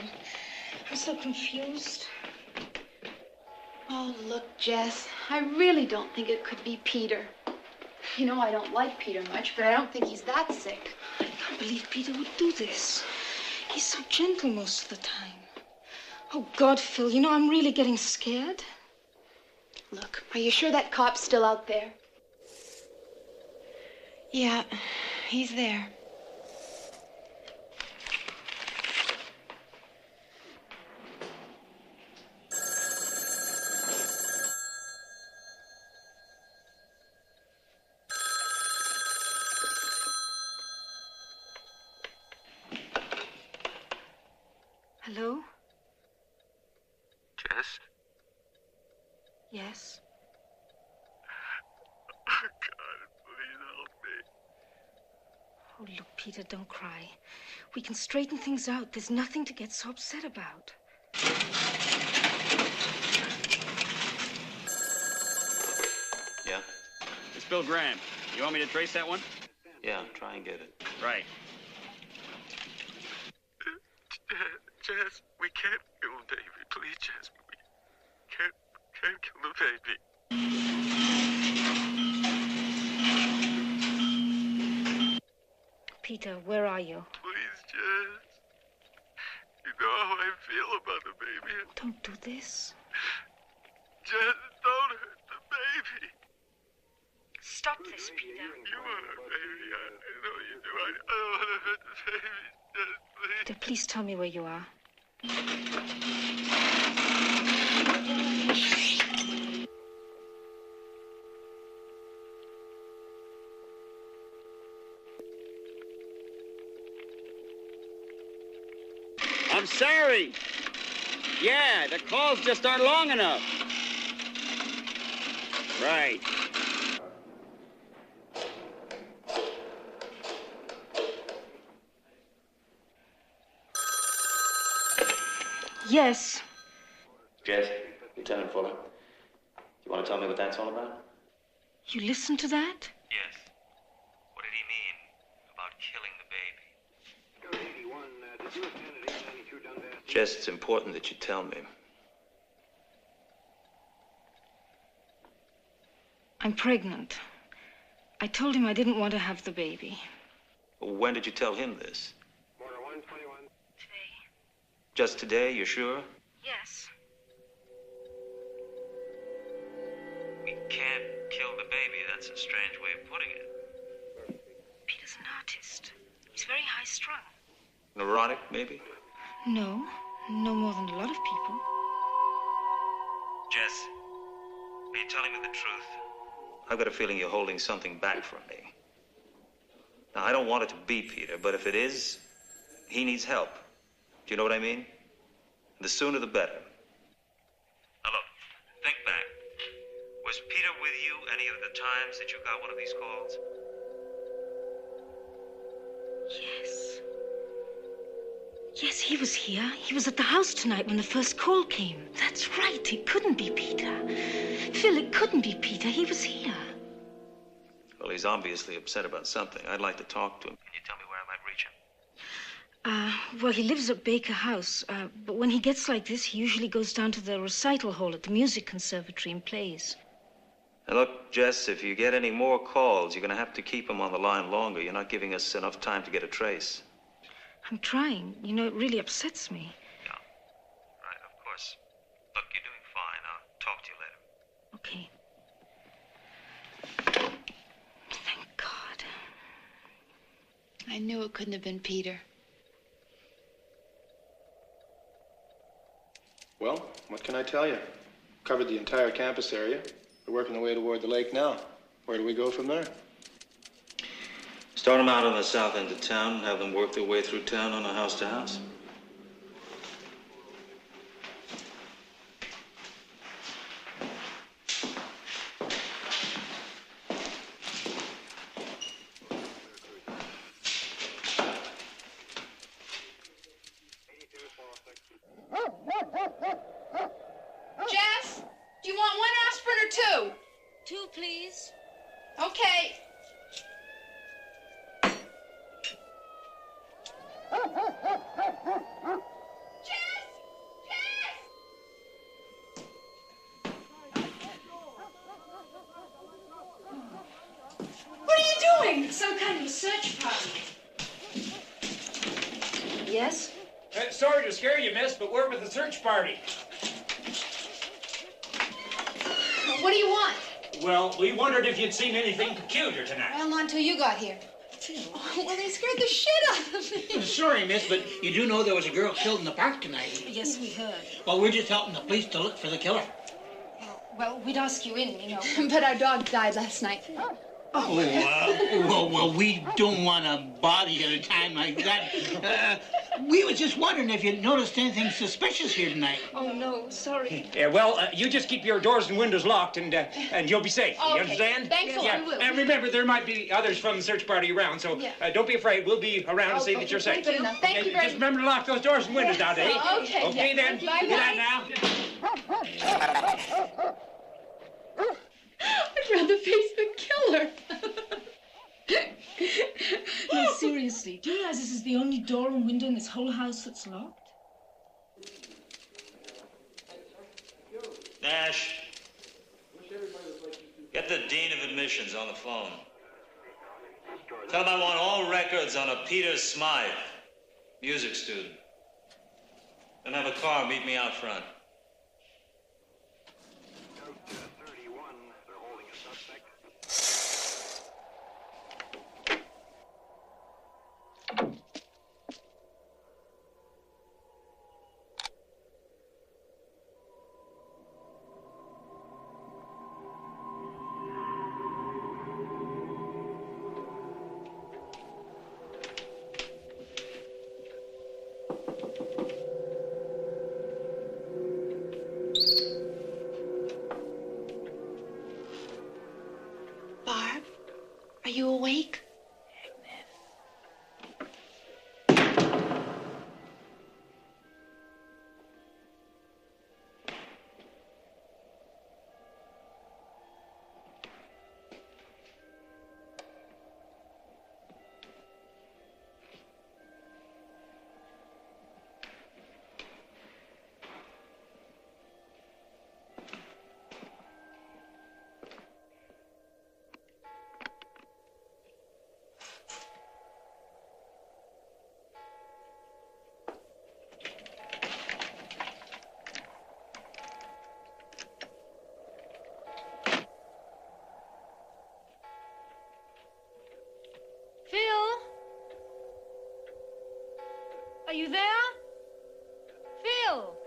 I'm so confused. Oh, look, Jess, I really don't think it could be Peter. You know, I don't like Peter much, but I don't think he's that sick. I can't believe Peter would do this. He's so gentle most of the time. Oh, God, Phil, you know, I'm really getting scared. Look, are you sure that cop's still out there? Yeah, he's there. Hello? Jess? Yes? Oh, God, please help me. Oh, look, Peter, don't cry. We can straighten things out. There's nothing to get so upset about. Yeah? It's Bill Graham. You want me to trace that one? Yeah, try and get it. Right. Jess, we can't kill the baby. Please, Jess, we can't kill the baby. Peter, where are you? Please, Jess. You know how I feel about the baby. Don't do this. Jess, don't hurt the baby. Stop this, Peter. You want a baby. I know you do. I don't want to hurt the baby. Jess, please. Peter, please tell me where you are. I'm sorry. Yeah, the calls just aren't long enough. Right. Yes. Jess, Lieutenant Fuller, you want to tell me what that's all about? You listened to that? Yes. What did he mean about killing the baby? Jess, it's important that you tell me. I'm pregnant. I told him I didn't want to have the baby. When did you tell him this? Just today, you're sure? Yes. We can't kill killed the baby, that's a strange way of putting it. Peter's an artist. He's very high-strung. Neurotic, maybe? No, no more than a lot of people. Jess, are you telling me the truth? I've got a feeling you're holding something back from me. Now, I don't want it to be Peter, but if it is, he needs help. Do you know what I mean? The sooner the better. Now, look, think back. Was Peter with you any of the times that you got one of these calls? Yes. Yes, he was here. He was at the house tonight when the first call came. That's right. It couldn't be Peter. Phil, it couldn't be Peter. He was here. Well, he's obviously upset about something. I'd like to talk to him. Can you tell me where I might reach him? Well, he lives at Baker House, but when he gets like this, he usually goes down to the recital hall at the music conservatory and plays. Now, look, Jess, if you get any more calls, you're going to have to keep him on the line longer. You're not giving us enough time to get a trace. I'm trying. You know, it really upsets me. Yeah, right, of course. Look, you're doing fine. I'll talk to you later. Okay. Thank God. I knew it couldn't have been Peter. Well, what can I tell you? Covered the entire campus area. We're working our way toward the lake now. Where do we go from there? Start them out on the south end of town and have them work their way through town on a house-to-house. Jess, do you want one aspirin or two? Two, please. Okay. What are you doing? Some kind of a search party. Yes? Sorry to scare you, miss, but we're with the search party. What do you want? Well, we wondered if you'd seen anything peculiar tonight. Well, not until you got here. Oh, well, they scared the shit out of me. Sorry, miss, but you do know there was a girl killed in the park tonight. Yes, we heard. Well, we're just helping the police to look for the killer. Well, we'd ask you in, you know. But our dog died last night. Well, we don't want to bother you at a time like that. We was just wondering if you noticed anything suspicious here tonight. Oh, no, sorry. Yeah, well, you just keep your doors and windows locked, and you'll be safe. Okay. You understand? Thanks a lot, Yeah. we will. And remember, there might be others from the search party around, so don't be afraid. We'll be around to see that you're safe. Good enough. Thank you very Just remember to lock those doors and windows now, eh? Okay. Okay, then. Bye-bye. Good night now. I'd rather face the killer. No, seriously. Do you realize this is the only door and window in this whole house that's locked? Nash, get the Dean of Admissions on the phone. Tell him I want all records on a Peter Smythe, music student. Then have a car meet me out front. Are you there? Phil!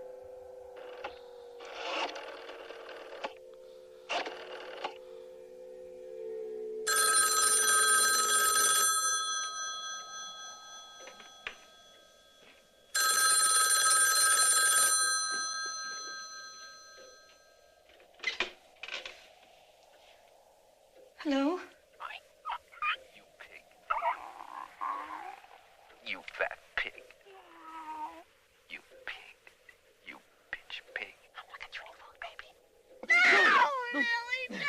Hello? You pig. You fat pig. You pig. You bitch pig. I'm like a train phone, baby. No, really, no.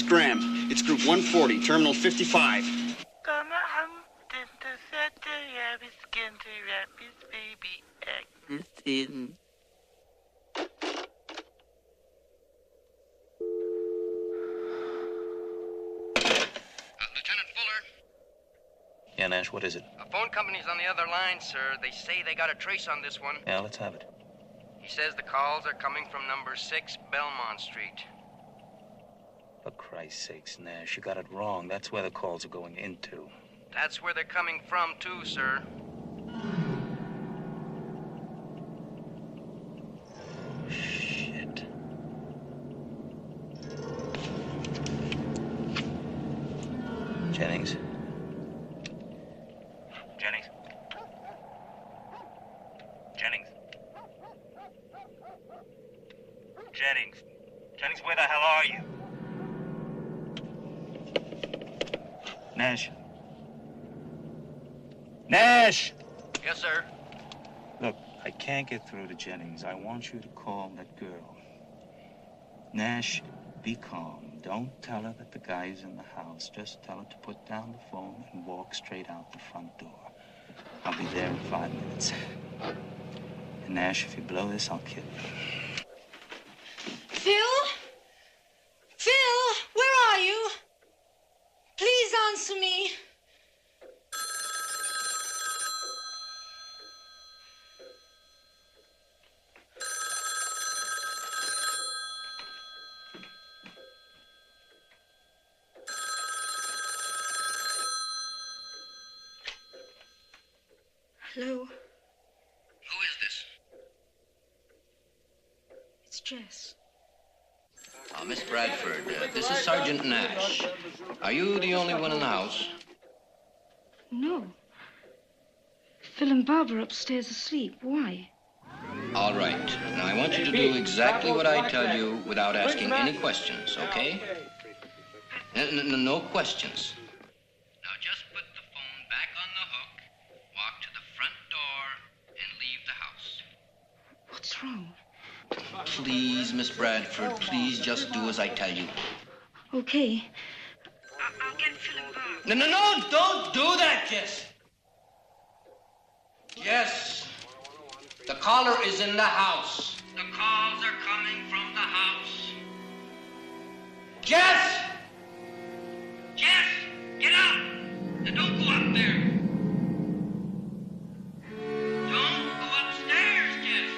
Graham. It's group 140, terminal 55. Lieutenant Fuller. Yeah, Nash, what is it? A phone company's on the other line, sir. They say they got a trace on this one. Yeah, let's have it. He says the calls are coming from number 6 Belmont Street. For Christ's sakes, Nash, you got it wrong. That's where the calls are going into. That's where they're coming from, too, sir. Shit. Jennings? Jennings? Jennings? Jennings? Jennings, where the hell are you? Nash? Nash! Yes, sir. Look, I can't get through to Jennings. I want you to call that girl. Nash, be calm. Don't tell her that the guy's in the house. Just tell her to put down the phone and walk straight out the front door. I'll be there in 5 minutes. And Nash, if you blow this, I'll kill you. Phil? Phil, where are you? Please answer me. Hello? Who is this? It's Jess. Miss Bradford, this is Sergeant Nash. Are you the only one in the house? No. Phil and Barbara upstairs asleep. Why? All right. Now, I want you to do exactly what I tell you without asking any questions, okay? No questions. Now, just put the phone back on the hook, walk to the front door, and leave the house. What's wrong? Please, Miss Bradford, please just do as I tell you. Okay. I'll get Phil and Bob. No, don't do that, Jess. Yes. The caller is in the house. The calls are coming from the house. Jess! Jess! Get up! And don't go up there. Don't go upstairs, Jess.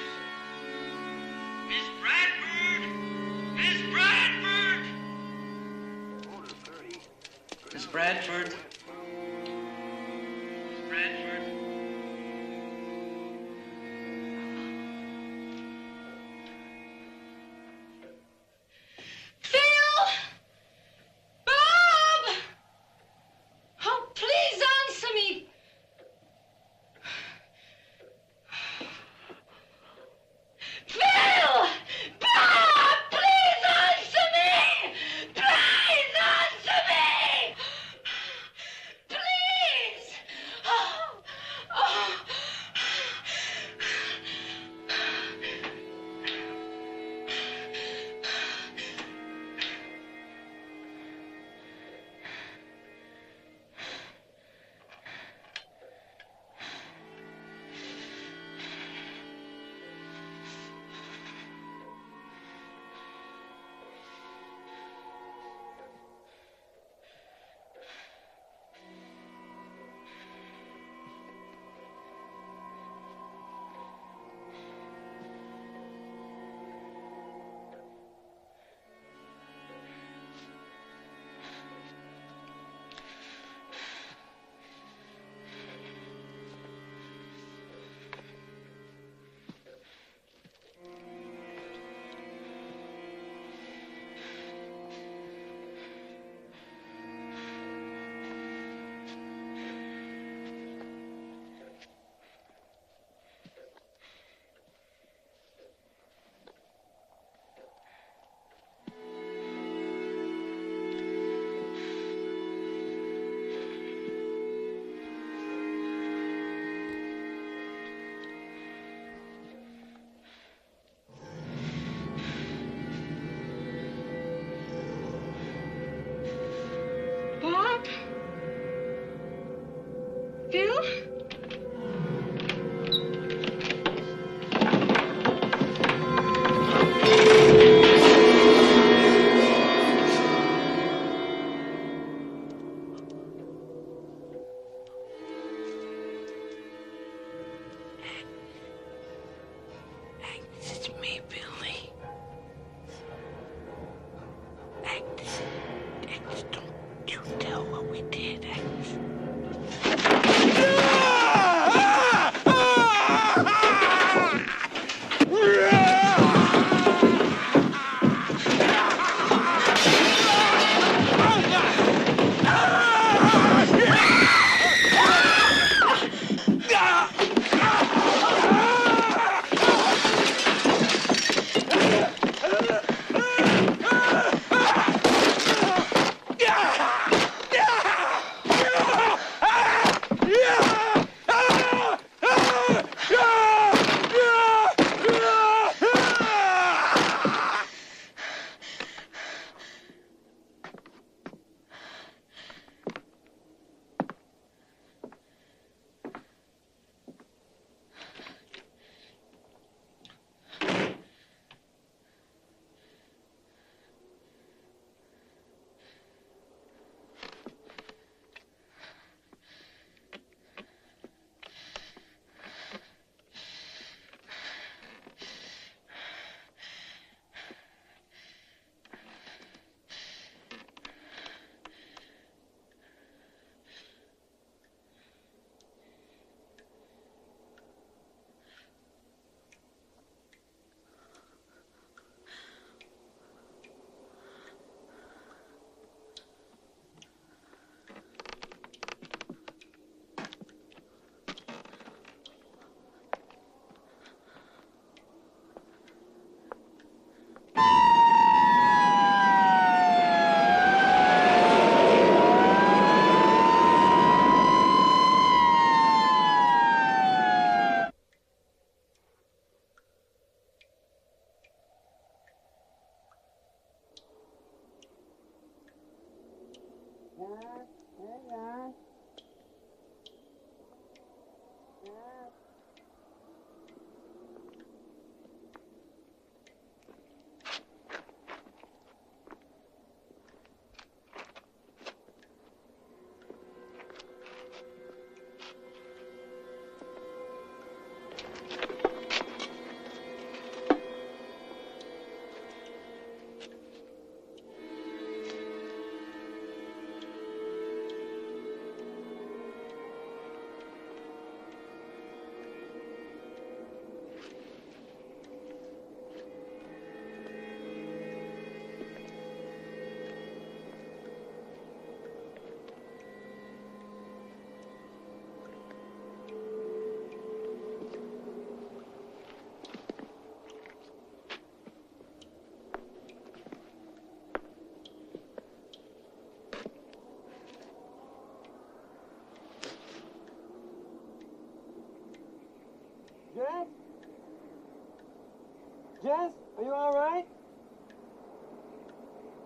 Jess, are you all right?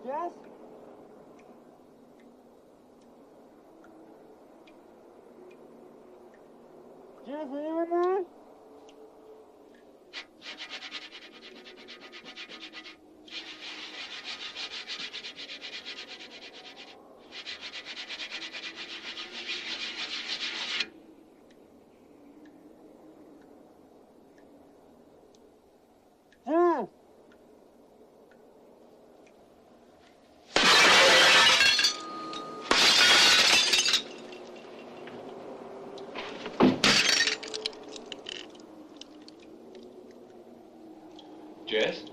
Jess? Jess, are you in there? Jess! Jess?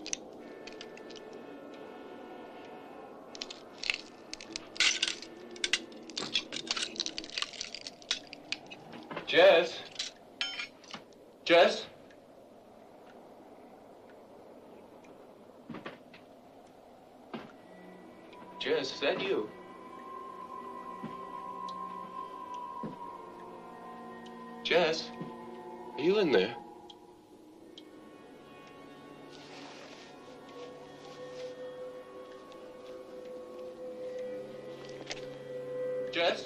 Jess? Jess? Jess, is that you? Jess? Are you in there? Jess?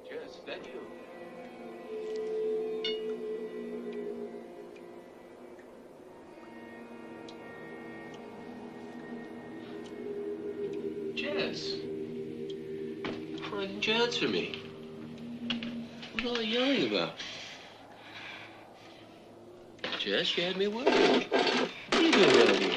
Jess, is that you? Jess? Why didn't you answer me? What are you yelling about? Jess, you had me worried. What are you doing around here?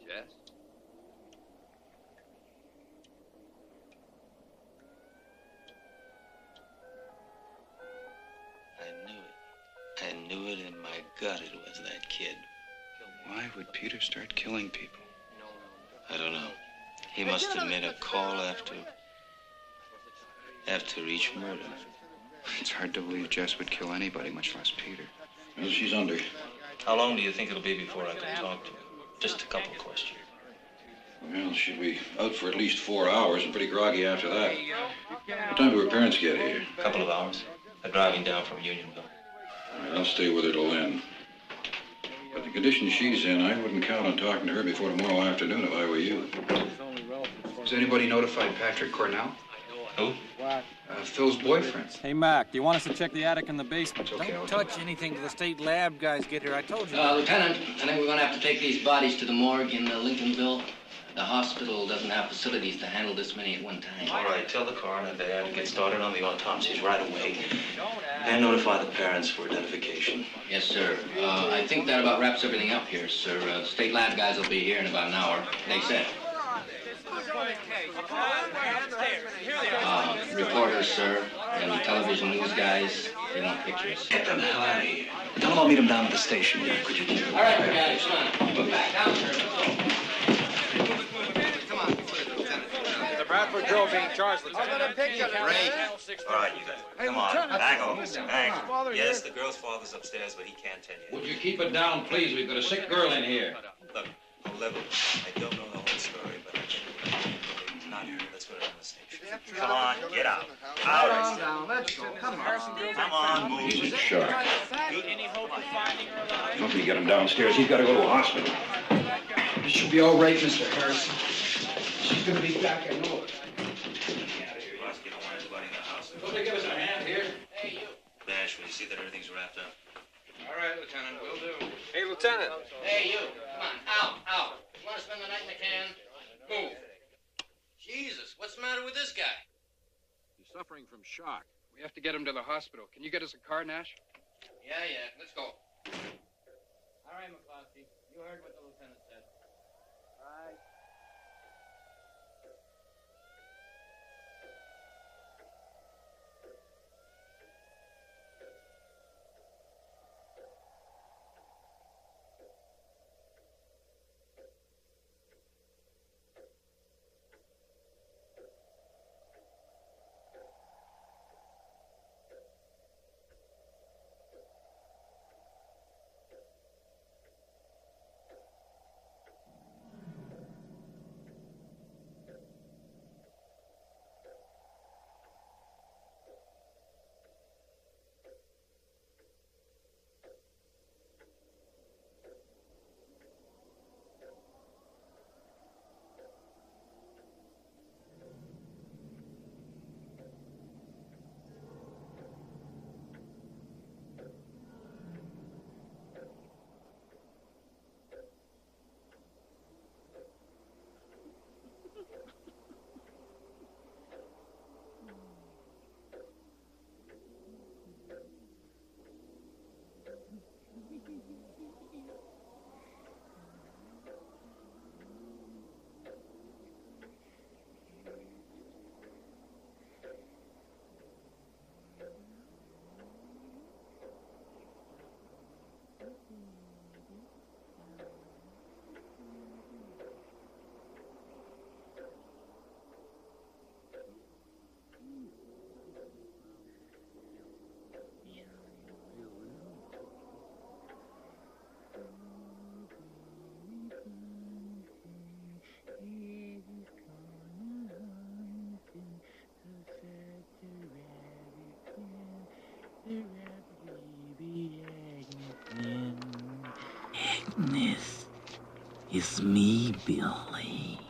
Jess? I knew it in my gut it was that kid. Why would Peter start killing people? I don't know. He must have made a call after each murder. It's hard to believe Jess would kill anybody, much less Peter. Well, she's under. How long do you think it'll be before I can talk to her? Just a couple questions. Well, she'll be out for at least 4 hours and pretty groggy after that. What time do her parents get here? A couple of hours. They're driving down from Unionville. All right, I'll stay with her till then. But the condition she's in, I wouldn't count on talking to her before tomorrow afternoon if I were you. Has anybody notified Patrick Cornell? Who? Phil's boyfriend. Hey, Mac, do you want us to check the attic and the basement? Okay, Don't touch anything till the state lab guys get here. I told you. Lieutenant, I think we're going to have to take these bodies to the morgue in Lincolnville. The hospital doesn't have facilities to handle this many at one time. All right, tell the coroner there to get started on the autopsies right away. And notify the parents for identification. Yes, sir. I think that about wraps everything up here, sir. The state lab guys will be here in about an hour. They said. Reporters, sir, and television news guys, they want pictures. Get them the hell out of here. Tell them I'll meet them down at the station. Yeah, could you? All right, guys, come on. Move back down, sir. The Bradford girl being charged, Lieutenant. Great. All right, you guys. Come on. Back over. Back. Yes, the girl's father's upstairs, but he can't tell you. Would you keep it down, please? We've got a sick girl in here. Look, on level, I don't know the whole story, but I can't believe not here. Let's go down to the station. Come on, get out. Out. Down, let's go. Come on. Come on, move. He's in shock. Any hope of help me get him downstairs. He's got to go to a hospital. She'll be all right, Mr. Harrison. She's gonna be back, I know it. Nobody give us a hand here. Hey, you. Nash, will you see that everything's wrapped up? All right, Lieutenant, will do. Hey, Lieutenant. Hey, you. Come on, out. You want to spend the night in the can? Move. Jesus, what's the matter with this guy? He's suffering from shock. We have to get him to the hospital. Can you get us a car, Nash? Yeah, let's go. All right, McCloskey. You heard what the lieutenant said. All right. Agnes, it's me, Billy.